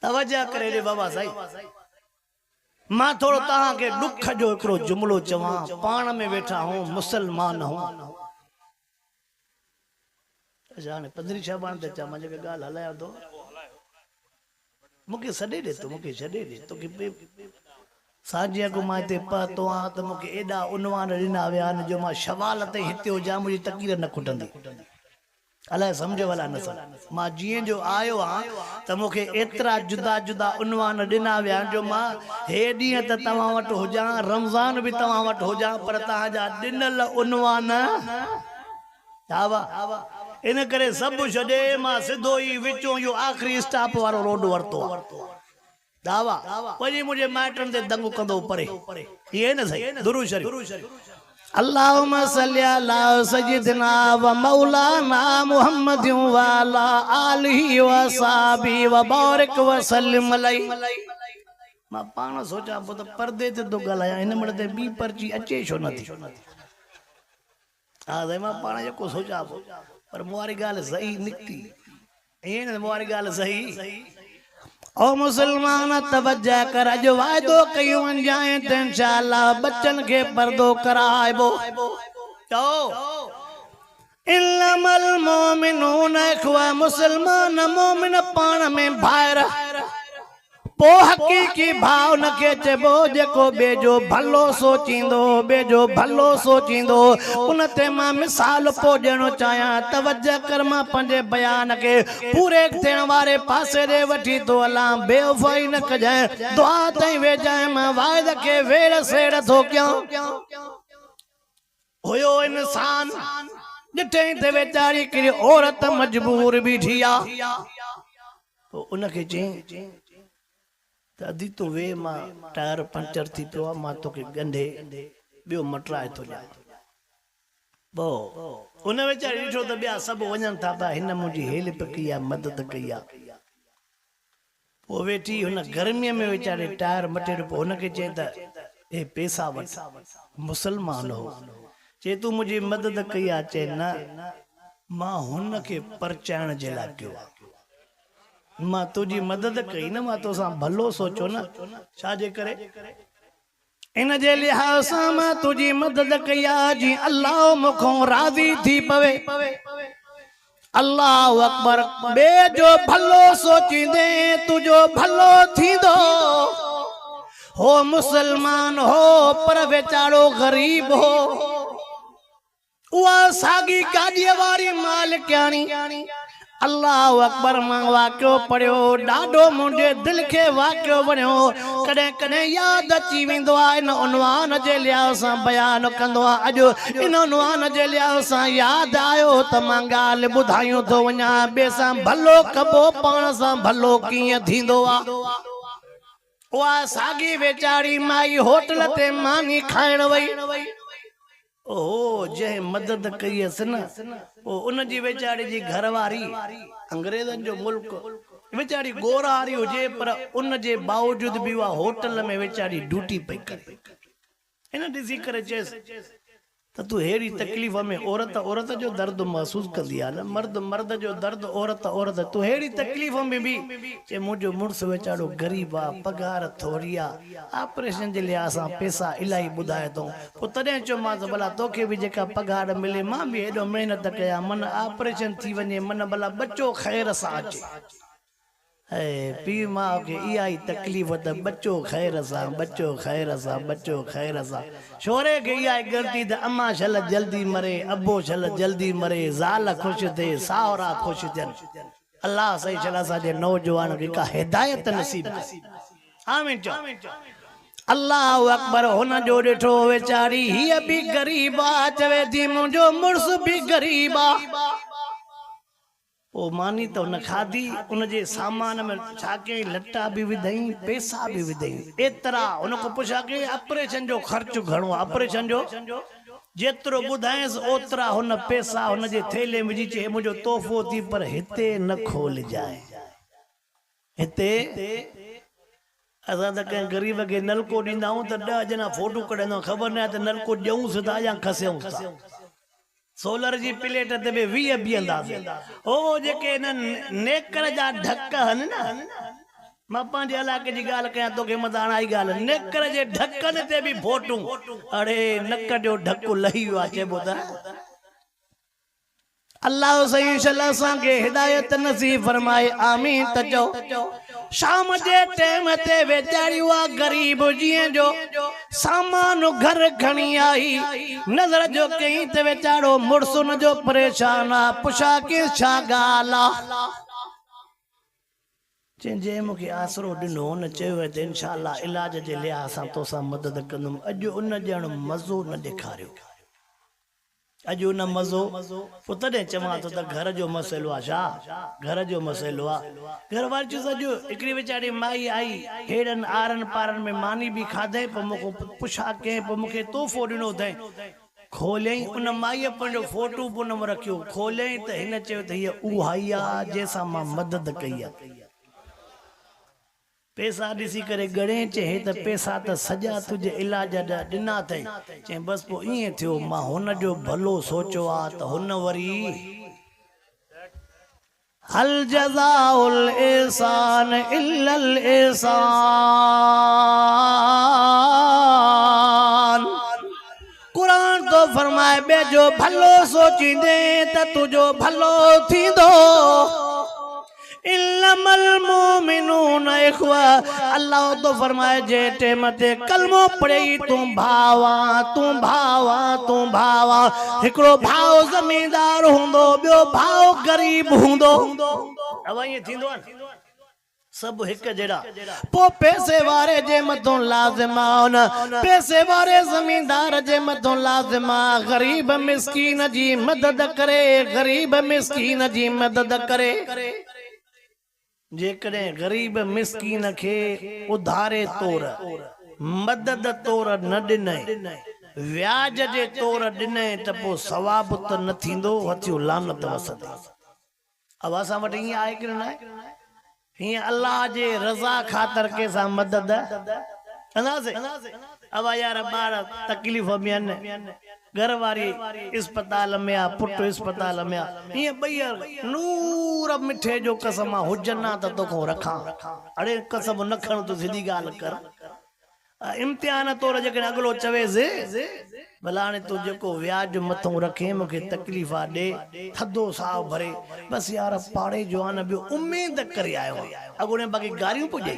तवज्जो करे रे बाबा साईं मां थोड़ो तहां के दुख जो एकरो जुमलो चवा पान में बैठा हूं मुसलमान हूं जाने पंद्री शाबान ते चा मुझे गाल हलाया दो मुके सडे दे तो मुके छडे दे तो के साजिया को माते पातो आ तो मुके एडा उनवान रिना व्यान जो मां शवाल ते हिते जा मुजी तकीर न खुटंदी अलाए समझ वाला न सन मां जीअं जो आयो हां त मूंखे एतिरा जुदा जुदा उनवान ॾिना विया जो मां हे ॾींहं त तव्हां वटि हुजां रमज़ान बि तव्हां वटि हुजां पर तव्हांजा ॾिनल उनवान हा वाह इन करे सभु छॾे मां सिधो ई विचों इहो आख़िरी स्टॉप वारो रोड वरितो आहे दावा वञी मुंहिंजे माइटनि ते दंग कंदो परे इहे न सही दुरूद शरीफ़ अल्लाहुम्मा सल्ली अला सय्यिदिना व मौलाना मुहम्मद व अला आलिहि व सहाबी व बारिक व सल्लिम अलैहि मां पाण सोचा पो त पर्दे ते तो ॻाल्हायां हिन महिल ते ॿी पर्ची अचे छो नथी हा साईं मां पाण जेको सोचा पर मुआरी ॻाल्हि सही निकिती ईअं न मुआरी ॻाल्हि सही ओ मुसलमान तवज्जो कर, अॼु वाइदो कयूं जाए त इंशाअल्लाह बच्चन खे पर्दो कराइबो। तो इन्नमल मोमिनून इख्वा, मुसलमान मोमिन पाण में भाइर, पो हकीकी भाव न के चबो जेको बेजो भलो सोचींदो, बेजो भलो सोचींदो। उन ते मां मिसाल पो ॾियणो चाहियां, तवज्जो कर, मां पंहिंजे बयान खे पूरे थियण वारे पासे ॾे वठी तो हलां। बेवफाई न कजांइ, दुआ ताईं वेजांइ, मां वाइद खे वेड़ सेड़ थो कयां। हुयो इंसान ॾिठई त वेचारी हिकिड़ी औरत मजबूर बीठी आ, तो उनखे चई अदी तो वे मां टायर पंचर थी पियो आहे, मां तोखे गंढे ॿियो मटराए थो ॾियां। बो उन वेचारी ॾिठो त ॿिया सभु वञनि था पिया, हिन मुंहिंजी हेल्प कई आहे, मदद कई आहे। पोइ वेठी हुन गर्मीअ में वेचारे टायर मटे ॾिनो। हुनखे चए त हे पैसा वठ, मुसलमान हो, चए तूं मुंहिंजी मदद कई आहे, चए न मां हुनखे परचाइण जे लाइ कयो आहे, मां तुझी मदद कई न, मां तोसां भलो सोचो न, छाजे करे इन जे लिहाज़ सां मां तुझी मदद कई आहे, जी अल्लाह मूंखों राज़ी थी पवे। अल्लाह अकबर, बे जो भलो सोचींदे तुझो भलो थींदो। हो मुसलमान हो पर वेचारो गरीब हो, उहा सागी गाॾीअ वारी मालिकाणी। अल्लाह अकबर, मां वाक़ियो पढ़ियो, ॾाढो मुंहिंजे दिलि खे वाक़ियो वणियो। कॾहिं कॾहिं यादि अची वेंदो आहे, इन उनवान जे लिहाज़ सां बयानु कंदो आहे। अॼु इन उनवान जे लिहाज़ सां यादि आयो त मां ॻाल्हि ॿुधायूं थो वञा, ॿिए सां भलो कबो, पाण सां भलो कीअं थींदो आहे। उहा साॻी वेचारी माई होटल ते मानी खाइण वई। ओ जंहिं मदद कई हुअसि न, उन जी वेचारी जी घरवारी अंग्रेज़नि जो मुल्क, वेचारी गोरारी हुजे पर उन जे बावजूद भी उहा होटल में वेचारी ड्यूटी पई करे। इन ॾिसी करे चयसि त तूं हेड़ी तकलीफ़ में, औरत औरत जो दर्द महसूस कंदी आहे न, मर्द मर्द जो दर्द, औरत औरत, तूं हेड़ी तकलीफ़ में भी चे मुंहिंजो मुड़ुसु वेचारो गरीब आहे, पगार थोरी आहे, ऑपरेशन जे लिहाज़ सां पैसा इलाही ॿुधाए थो। पोइ तॾहिं चयोमांसि भला तोखे बि जेका पगार मिले, मां बि हेॾो महिनत कयां, मन ऑपरेशन थी वञे, मन भला बच्चो ख़ैर सां अचे। पीउ माउ खे इहा ई तकलीफ़ त बच्चो ख़ैर सां, बच्चो ख़ैर सां, बच्चो ख़ैर सां। छोरे खे इहा ई ग़लती त अम्मा छल जल्दी मरे, अबो छल जल्दी मरे, ज़ाल ख़ुशि थिए, साहुरा ख़ुशि थियनि। अल्लाह सही छल असांजे नौजवान खे का हिदायत नसीब करे। आमीन चओ। अल्लाह अकबर, हुन जो ॾिठो वेचारी हीअ बि ग़रीब आहे, चवे थी मुंहिंजो मुड़ुसु बि ग़रीब आहे। ओ मानी तो न खाधी, उन जे सामान में छा कई, लट्टा भी विधई, पैसा भी विधई, एतरा। उनको पुछा के ऑपरेशन जो खर्च घणो, ऑपरेशन जो जेतरो बुधायस ओतरा हुन पैसा हुन जे थैले में विझी चे मुंहिंजो तोहफ़ो थी, पर हिते न खोल जाए। हिते असां त कंहिं ग़रीब खे नलको ॾींदा आहियूं त 10 ॼणा फोटो कढंदा, ख़बर न आहे त नलको ॾियूंसि था या खसियूं था। सोलर जी प्लेट ते बि 20 बीहंदासीं। हो जेके नेकर जा ढक आहिनि न, मां पंहिंजे इलाइक़े जी ॻाल्हि कयां तोखे मथां आई ॻाल्हि, नेकर जे ढकनि ते बि फोटूं। अड़े नक जो ढकु लही वियो आहे, चइबो त अल्लाह सही शल असांखे हिदायत नसीब फरमाए। आमीन त चओ। शाम जे टाइम ते वेचारी उहा ग़रीब जीअं जो सामान घर खणी आई, नज़र जो कई त वेचारो मुड़ुसु उन जो परेशान आहे। पुछा के छा ॻाल्हि आहे, जंहिं मूंखे आसरो ॾिनो हुन चयो त इंशाअल्लाह इलाज जे लिहाज़ सां तोसां मदद कंदुमि। अॼु उन ॼण मज़ो न ॾेखारियो, अॼु उन मज़ो। पोइ तॾहिं चवां थो त घर जो मसइलो आहे। छा घर जो मसइलो आहे? घर वारी चयो अॼु हिकिड़ी वीचारी माई आई, हेड़नि आरनि पारनि में मानी बि खाधई, पोइ मूंखे पुछा कयईं, पोइ मूंखे तोहफ़ो ॾिनो अथई। खोलियईं, उन माईअ पंहिंजो फोटू उन में रखियो। खोलियईं त हिन चयो त हीअ उहा ई आहे जंहिंसां मां मदद कई आहे। पैसा ॾिसी करे गणे चए त पैसा त सॼा तुंहिंजे इलाज जा ॾिना अथई। चई बसि पोइ ईअं थियो, मां हुन जो भलो सोचियो आहे त हुन वरी हल जज़ाउल एहसान इल्लल एहसान। कुरान तो फरमाए बे जो भलो सोचींदे त तुझो भलो थींदो। इल्लमल मोमिनून इख्वा। अल्लाह तो फरमाए जे टेम ते कलमो पढ़े तू भावा तू भावा तू भावा। हिकड़ो भाव जमींदार हुंदो, ॿियो भाव गरीब हुंदो। अब ये थींदो न सब हिक जड़ा। पो पैसे वारे जे मथों लाज़िमा न, पैसे वारे जमींदार जे मथों लाज़िमा गरीब मिस्कीन जी मदद करे, गरीब मिस्कीन जी मदद करे। जेकॾहिं गरीब मिस्कीन खे उधारे तौर मदद तौर न ॾिनई, व्याज जे तौर ॾिनई त पोइ सवाब त न थींदो, अचो लानत वसंदी। अब असां वटि हीअं आहे की न आहे? हीअं अल्लाह जे रज़ा ख़ातिर कंहिंसां मदद कंदासीं? अब यार ॿार तकलीफ़ में आहिनि, घर वारी अस्पताल में आ, पुट अस्पताल में आ, हीअं ॿई नूर मिठे जो कसम हुजनि त तोखां रखां। अड़े कसम न खण, तूं सिधी ॻाल्हि कर। इम्तिहान तौर जेकॾहिं अॻिलो चवेसि भला हाणे तूं जेको व्याज मथां रखे मूंखे तकलीफ़ ॾे, थधो साहु भरे, बसि यार पाड़े जो आहे न, ॿियो उमेद करे आयो अॻोणे बाक़ी गारियूं पुॼे।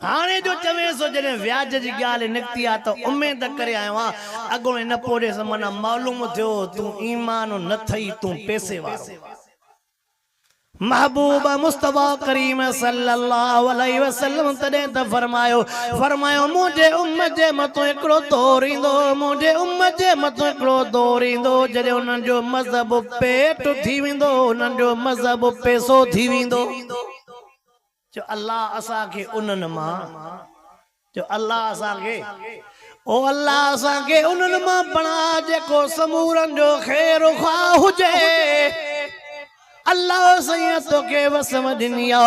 हाणे जो चवेसि जॾहिं व्याज जी ॻाल्हि निकिती आहे त उमेद करे आयो आहियां, अॻोणे न पोड़े माना मालूम थियो तूं ईमान न थई, तूं पैसे वारो। महबूब मुस्तफा करीम सल्लल्लाहु अलैहि वसल्लम तॾहिं त फरमायो मुंहिंजे उम्मत जे मथों हिकिड़ो दौर ईंदो, मुंहिंजे उम्मत जे मथों हिकिड़ो दौर ईंदो जॾहिं उन्हनि जो मज़हब पेट थी वेंदो, उन्हनि जो मज़हब पैसो थी वेंदो। जो अल्लाह असांखे उन्हनि मां, जो अल्लाह असांखे ओ अल्लाह असांखे उन्हनि मां बणा जेको समूरनि जो ख़ैर ख़्वाह हुजे। अल्लाह सैया तो के वसम दुनिया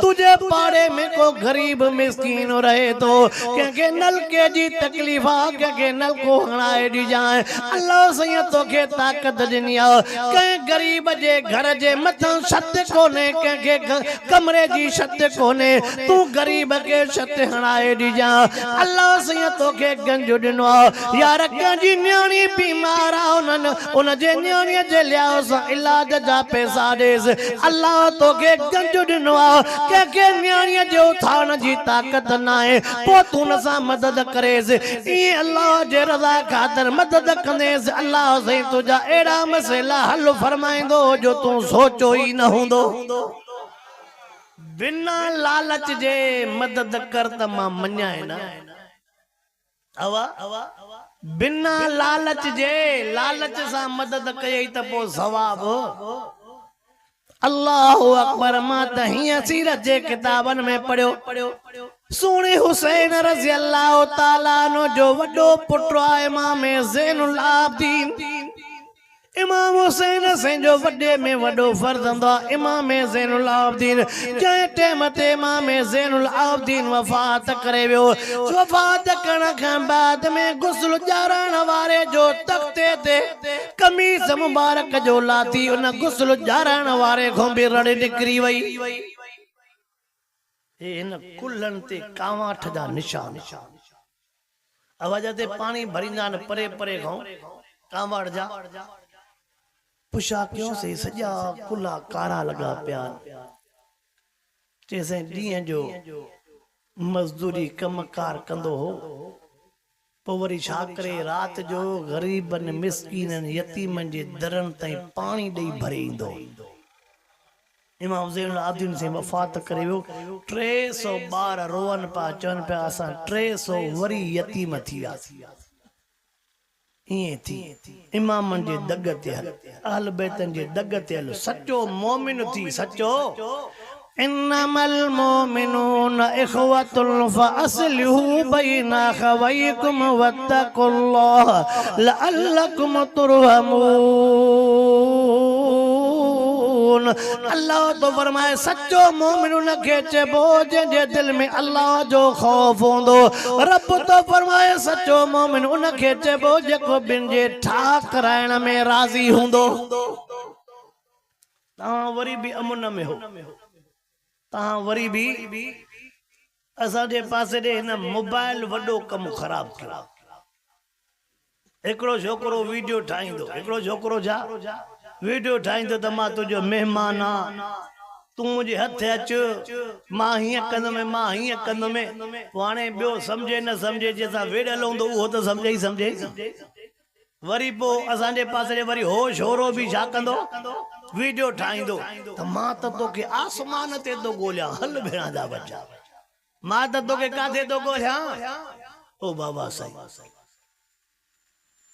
तुझे पाड़े में को गरीब मिस्कीन रहे तो के नलके जी तकलीफ के नल को हणाए दी जाए। अल्लाह सैया तो के ताकत दुनिया के गरीब जे घर जे मथां छत कोने के कमरे जी छत कोने, तू गरीब के छत हणाए दी जा। अल्लाह सैया तो के गंज दिनो यार कंजी न्याणी बीमार आ, उन जे न्याणी जे लिया इलाज जा पैसा अल्लाह तो के गंज दिनो के न्याणी जो थान जी ताकत ना है, पो तू न सा मदद करेस। ई अल्लाह जे रज़ा खातिर मदद कंदेस। अल्लाह से तुझा एड़ा मसला हल फरमाइंदो जो तू सोचो ही न हुंदो। बिना लालच जे मदद कर त मां मन्याए ना अवा बिना लालच जे, लालच सा मदद कई त पो सवाब। अल्लाह अकबर। मां त हीअं सीरत जे किताबन में पढ़ियो, सोने हुसैन रज़ी अल्लाह ताला नो जो वडो पुट आहे इमाम ज़ैनुल आबिदीन। इमाम हुसैन से जो वडे में वडो फर्ज हूंदो इमाम ज़ैनुल आबिदीन। जंहिं टाइम ते इमाम ज़ैनुल आबिदीन वफ़ात करे वियो, वफ़ात करण खां बाद में गुस्ल ॼारण वारे जो तख्ते ते कमीज़ मुबारक जो लाथी उन गुस्ल ॼारण वारे खां बि रड़ निकिरी वई। इन कुल्हनि ते कांवाठ जा निशान, आवाज ते पानी भरींदा आहिनि परे परे खां कांवाठ जा। पुछा क्यों से सजा कुल्हा कारा लगा पिया। जैसे ॾींहं जो मजदूरी कमकार कंदो हो, पोइ वरी छा करे रात जो ग़रीबनि मिस्कीननि यतीमनि जे दरनि ताईं पानी ॾेई भरे ईंदो। इमाम ज़ैनुल आबिदीन से वफ़ात करे वियो। 300 ॿार रोअन पिया, चवनि पिया असां 300 वरी यतीम थी वियासीं। इमामन जे दग ते हल, अहल बैतन जे दग ते हल, सच्चो मोमिन थी सच्चो। इन्नमल मोमिनून इख्वतुन फअस्लिहू बैना अखवैकुम वत्तकुल्लाह लअल्लकुम तुरहमून। अल्लाह तो फरमाए सच्चो मोमिन उनखे चइबो जंहिंजे दिल में अल्लाह जो खौफ हूंदो। रब तो फरमाए सच्चो मोमिन उनखे चइबो जेको ॿिन जे ठाह कराइण में राज़ी हूंदो। तव्हां वरी भी अमुन में हो तव्हां वरी भी असांजे पासे ॾे हिन मोबाइल वॾो कमु ख़राब कयो हिकिड़ो छोकिरो वीडियो ठाहींदो हिकिड़ो छोकिरो छा वीडियो ठाहींदो त मां तुंहिंजो महिमान आहियां तूं मुंहिंजे हथ अच मां हीअं कंदुमि मां हीअं कंदुमि पोइ हाणे ॿियो सम्झे न सम्झे जंहिंसां वेड़ियल हूंदो उहो त सम्झे ई सम्झे वरी पोइ असांजे पासे ॾे वरी होश होरो बि छा कंदो वीडियो ठाहींदो त मां त तोखे आसमान ते थो ॻोल्हियां हल भेण जा बच्चा मां त तोखे काथे थो ॻोल्हियां ओ बाबा साईं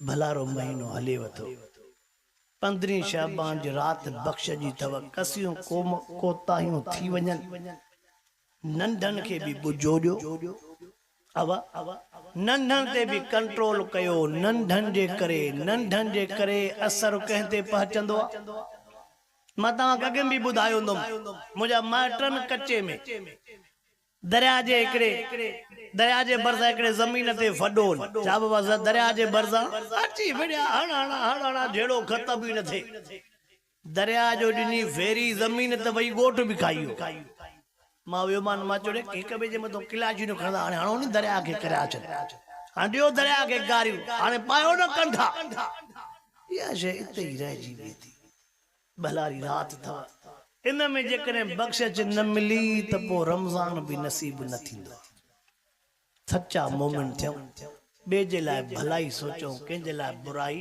भलारो महीनो हले वठो 15 शाबान जी रात बख्श जी अथव कसियूं कोताहियूं थी वञनि नंढनि खे बि ॿुझो ॾियो नंढनि ते बि कंट्रोल कयो नंढनि जे करे असर कंहिं ते पहुचंदो आहे मां तव्हांखे अॻे बि ॿुधायो हूंदुमि मुंहिंजा माइटनि कच्चे में दरिया जे भरिसां हिकिड़े ज़मीन ते वॾो छा बाबा दरिया जे भरिसां अची विड़िया हण जहिड़ो ख़तम ई न थिए दरिया जो ॾिनी फेरी ज़मीन ते वई ॻोठ बि खाई मां वियो मान मां चयो हिक ॿिए जे मथां किलाचियूं खणंदा हाणे हणो नी दरिया खे करे अचनि हाणे ॾियो दरिया खे गारियूं हाणे पायो न कंठा इहा शइ हिते ई रहिजी वई थी भलारी रात अथव इन में जेकॾहिं बख़्शिश न मिली त पोइ रमज़ान बि नसीब न थींदो सच्चा मोमिन थियूं ॿिए जे लाइ भलाई सोचूं कंहिंजे लाइ बुराई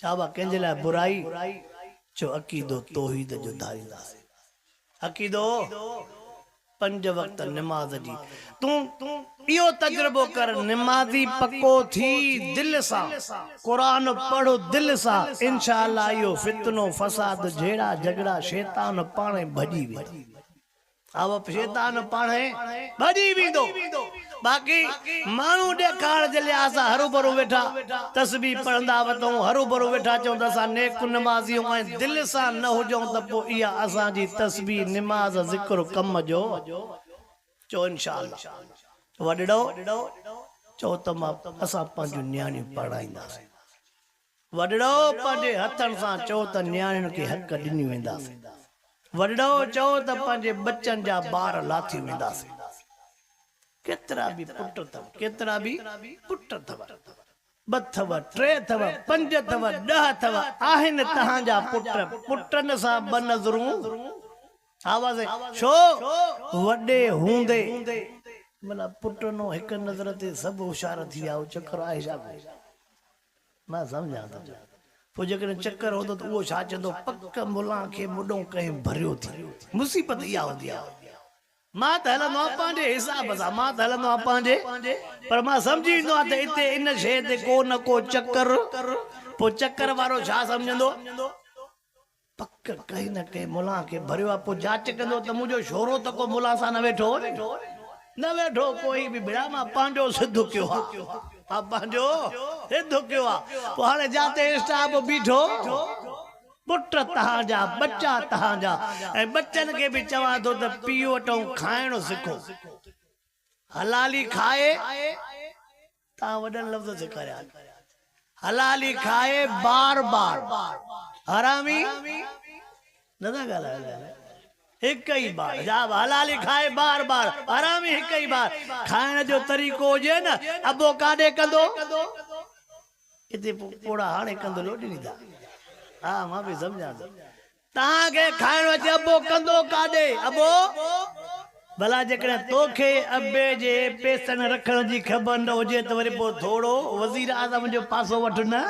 छा बा कंहिंजे लाइ बुराई छो अक़ीदो तौहीद जो धारींदासीं अक़ीदो 5 वक्त नमाज जी तूं इहो तजुर्बो कर नमाज़ी पक्को थी दिल सां कुरान पढ़ो दिल सां इंशाअल्लाह इहो फितनो फसाद जहिड़ा झगड़ा शैतान पाणे भॼी वेंदो अब शैतान पाणे भॼी वेंदो बाक़ी माण्हू ॾेखारण जे लाइ असां हरू भरू वेठा तस्बीह पढ़ंदा वठूं हरू भरू वेठा चऊं त असां नेक नमाज़ियूं ऐं दिल सां न हुजूं त पोइ इहा असांजी तस्बीह निमाज़ ज़िक्र कम जो चओ इंशाअल्लाह वॾड़ो चओ त मां असां पंहिंजूं नियाणियूं पढ़ाईंदासीं वॾड़ो पंहिंजे हथनि सां चओ त नियाणियुनि खे हक़ ॾिनी वेंदासीं वॾड़ो चओ त पंहिंजे बच्चनि जा ॿार लाथी वेंदासीं केतिरा बि पुट अथव केतिरा बि पुट अथव 2 अथव 3 अथव 5 अथव 10 अथव आहिनि तव्हांजा पुटनि सां 2 नज़रूं आवाज़ छो वॾे हूंदे भला पुट नो हिकु नज़र ते सभु होशियार थी विया चक्कर आहे छा मां सम्झां थो पोइ जेकॾहिं चक्कर हूंदो त उहो छा चवंदो पक मुला खे मुॾो कंहिं भरियो थी मुसीबत इहा हूंदी आहे मां त हलंदो आहियां पंहिंजे हिसाब सां मां त हलंदो आहियां पंहिंजे पर मां सम्झी ईंदो आहे त हिते इन शइ ते को न को चक्कर पोइ चक्कर वारो छा सम्झंदो पक कंहिं न कंहिं मुला खे भरियो आहे पोइ जांच कंदो त मुंहिंजो छोरो त को मुला सां न वेठो न वेठो कोई बि भेड़ा मां पंहिंजो सिद्ध कयो आहे पंहिंजो सिद्ध कयो आहे पोइ हाणे जाते स्टाफ बीठो पुट तव्हांजा बच्चा तव्हांजा ऐं बच्चनि खे बि चवां थो त पीउ वठूं खाइणु सिखो हलाली खाए तव्हां वॾनि लफ़्ज़ सेखारिया हलाली खाए बार बार हरामी न था ॻाल्हायो हिकु ई बार जा हलाली खाए बार बार हरामी हिकु ई बार खाइण जो तरीक़ो हुजे न अबो काॾे कंदो हिते पोड़ा हाणे कंदो लोटी ॾींदा हाँ मां भी समझा तव्हांखे खाइणो अचे अबो कंदो काॾे अबो भला जेकॾहिं तोखे अबे जे पैसनि रखण जी ख़बर न हुजे त वरी पोइ थोरो वज़ीर आज़म जो पासो वठ न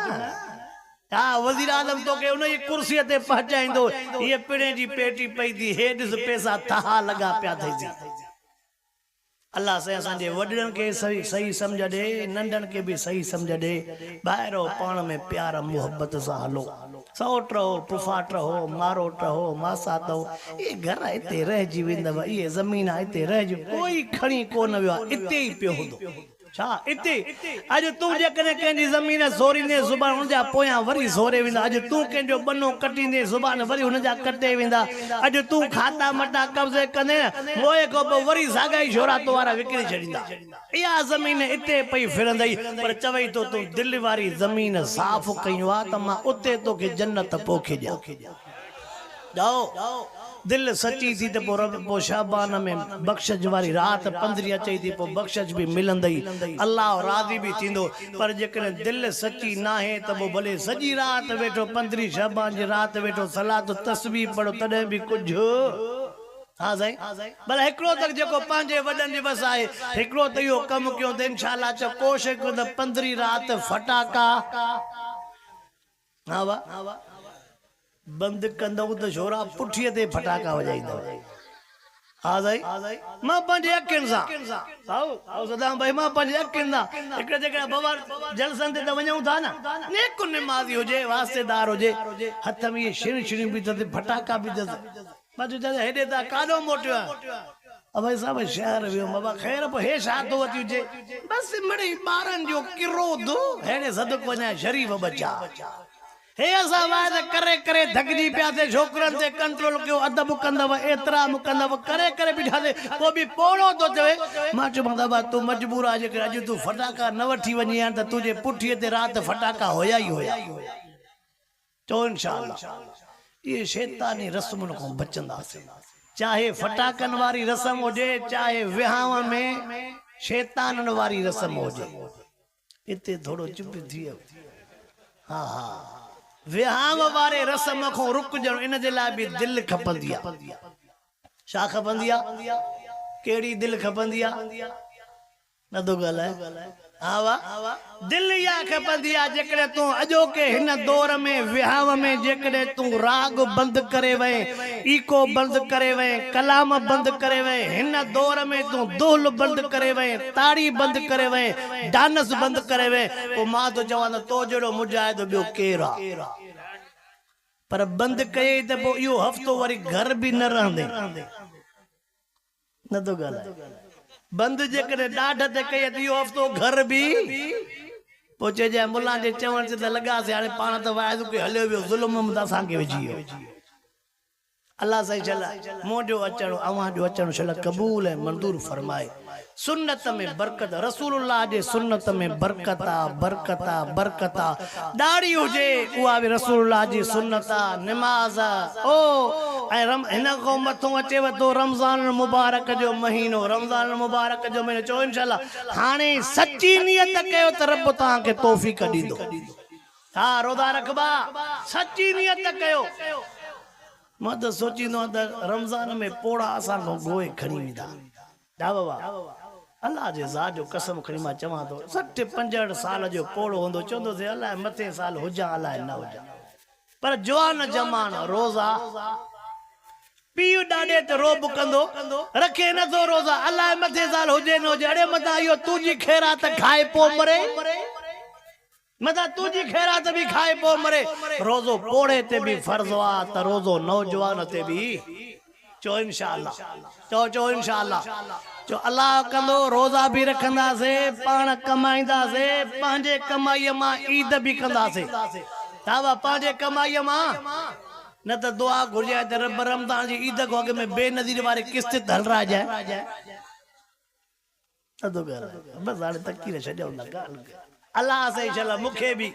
हा वज़ीर आज़म तोखे उन जी कुर्सीअ ते पहुचाईंदो हीअ पिणे जी पेटी पई थी हे ॾिस पैसा तहा लॻा पिया अथई अल्लाह से असांजे वॾनि खे सही सम्झ ॾे नंढनि खे बि सही सम्झ ॾे ॿाहिरो पाण में प्यार मुहबत सां हलो सौट रहो पुफाट रहो मारोट रहो मासात रहो ये घर हिते रहिजी वेंदव ये ज़मीन हिते रहिजी कोई खणी कोन वियो आहे हिते ई पियो हूंदो छा हिते अॼु तूं जेकॾहिं कंहिंजी ज़मीन सोरींदे ज़ुबान हुनजा पोयां वरी सोरे वेंदा अॼु तूं कंहिंजो बनो कटींदे ज़ुबान वरी हुनजा कटे वेंदा अॼु तूं खाता मटा कब्ज़े कंदे मोए खां पोइ वरी साॻाई शोरातो वारा विकिणी छॾींदा इहा ज़मीन हिते पई फिरंदई पर चवई तो तूं दिलि वारी ज़मीन साफ़ कयूं आहे त मां उते तोखे जन्नत पोखे ॾियां जाओ दिल सची थी तो पो शाबान में बख्शज वाली रात 15 अचे थी पो बख्शज भी मिलंदई अल्लाह राज़ी भी थींदो पर जेकॾहिं दिल सची ना है तो वो भले सजी रात वेठो 15 शाबान जी रात वेठो सलात तस्बीह पढ़ो तॾहिं भी कुछ हाँ साईं भले हिकिड़ो तक जेको पंहिंजे वॾनि जी बस आहे हिकिड़ो त इहो कमु कयो त इंशाअल्लाह चओ कोशिशि कयो त 15 रात फटाका हाँ वाह बंद कंदव तो छोरा पुठीअ ते फटाका वॼाईंदव हाँ साईं मां पंहिंजे अखियुनि सां भाऊ सदाम भाई मां पंहिंजे अखियुनि सां हिकिड़े जॻह बवार जलसनि ते त वञूं था न नेक निमाज़ी हुजे वास्तेदार हुजे हथ में इहे छिणियूं बि अथसि फटाका बि अथसि मां चयो हेॾे त काॾो मोटियो भाई साहब शहर वियो बाबा ख़ैर पोइ हे छा थो अची हुजे बसि मिड़ई ॿारनि जो किरोध हेॾे सदको वञा शरीफ़ बचा हे असां वाइदे करे करे धकजी पिया थे छोकरनि ते कंट्रोल कयो अदब कंदव एतिराम कंदव करे करे बीठासे पोइ बि पोड़ो थो चवे मां चयो बाबा तूं मजबूर आहे जेकर अॼु तूं फटाका न वठी वञी आहे त तुंहिंजे पुठीअ ते राति फटाका हुया ई हुया चओ इंशाअल्लाह ये शैतानी रस्मुन को बचंदासीं चाहे फटाकन वारी रस्म हुजे चाहे विहांव में शैतानन वारी रस्म हुजे इते थोड़ो चुप थी वियो हाँ हाँ विहांव वारे रस्म को रुक जणो इन जे लाइ बि दिल खपंदी आहे छा खपंदी आहे कहिड़ी दिल खपंदी आहे न थो ॻाल्हाए हाँ वाह दिल या खपंदी आहे जेकॾहिं तूं अॼोके हिन दौर में विहांव में जेकॾहिं तूं राग बंदि करे वए ईको बंदि करे वए कलाम बंदि करे वए हिन दौर में तूं दुहल बंदि करे वए ताड़ी बंदि करे वए डांस बंदि करे वए पोइ मां तो चवां त तो जहिड़ो मुजाहिद ॿियो केरु आहे पर बंदि कई त पोइ इहो हफ़्तो वरी घर बि न रहंदे न थो ॻाल्हाए बंद जेकॾहिं ॾाढ ते कई इहो हफ़्तो घर बि पोइ चइजे मुला जे चवण ते त लॻासीं हाणे पाण त वाइदो के हलियो वियो ज़ुल्म त असांखे विझी वियो अल्लाह साईं चला मुंहिंजो अचणु अव्हां जो अचणु शल क़बूल ऐं मंज़ूर फरमाए सुन्नत में बरकत रसूलुल्लाह जे सुन्नत में बरकत बरकत दाढ़ी हुजे उहा बि रसूलुल्लाह जी सुन्नत नमाज ओ ऐं हिन खां मथों अचेव तो रमज़ान मुबारक जो महीनो रमज़ान मुबारक जो महीनो चओ इंशाअल्लाह हाणे सच्ची नियत कयो त रब तव्हांखे तौफ़ीक़ ॾींदो हा रोज़ा रखबा सच्ची नियत कयो मां त सोचींदो आहियां त रमज़ान में पोड़ा असां खां गोए खणी वेंदा बाबा अल्लाह जे ज़ात जो कसम खणी मां चवां थो 60-65 साल जो पोड़ो हूंदो चवंदोसीं अलाए मथे साल हुजां अलाए न हुजां पर जवान जमान रोज़ा पीउ ॾाॾे ते रोब कंदो रखे नथो रोज़ा अलाए मथे साल हुजे न हुजे अड़े मथां इहो तुंहिंजी ख़ैरात खाए पोइ मरे मथा तुझी खैरात भी खाए पो मरे रोजो पोड़े ते भी फर्ज वा त रोजो नौजवान ते भी चो इंशाअल्लाह चो इंशाअल्लाह चो अल्लाह कंदो रोजा भी रखंदा से पाण कमाईंदा से पांजे कमाई मा ईद भी कंदा से तावा पांजे कमाई मा न त दुआ घुर्जे त रब रमजान जी ईद को अगे में बेनजीर वाले किस्त हल रहा जाए तो कर बस हाणे तकीर छड्यो न गाल अल्लाह से चला मुखे भी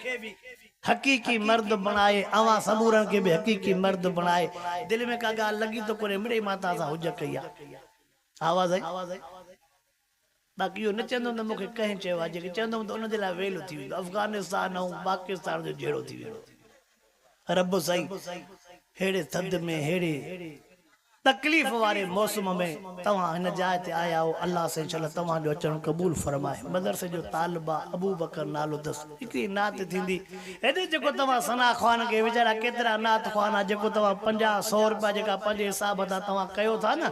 हकीकी मर्द बनाए अवा सबूरन के भी हकीकी मर्द बनाए दिल में का गाल लगी तो कोने मिड़े माता सा हुज कया आवाज आई बाकी यो न चंदो न मुखे कहीं चयो आज के चंदो तो उन जे ला वेलो थी अफगानिस्तान और पाकिस्तान जो जेड़ो थी वेलो रब सही हेड़े थद में हेड़े तकलीफ वाले मौसम में तवा इन जाय ते आया हो अल्लाह से चल तवा जो अचण कबूल फरमाए मदरसे जो तालिबा अबू बकर नालो दस इकरी नात थींदी एदे जको तवा सना खान के बेचारा केतरा नात खाना जको तवा 50-100 रुपया जका पंजे हिसाब दा तवा कयो था ना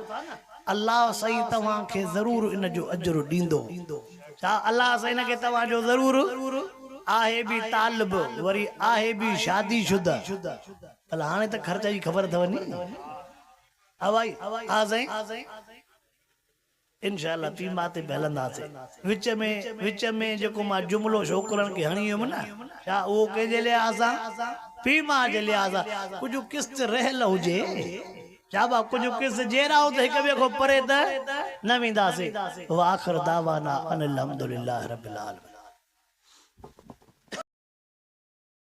अल्लाह सही तवा के जरूर इन जो अजर दींदो चा अल्लाह सही न के तवा जो जरूर आहे भी तालिब वरी आहे भी शादीशुदा भला हाने त खर्च जी खबर थवनी हवाई आ जाए इंशाअल्लाह पी माते बहलंदा से विच में जो मा जुमलो छोकरन के हणियो ना छा वो के जे ले आसा पी मा जे ले आसा कुछ किस्त रहल हुजे जाबा कुछ किस्त जेरा हो त एक बे को परे त न विंदा से व आखिर दावाना अन अल्हम्दुलिल्लाह रब्बिल आलमीन।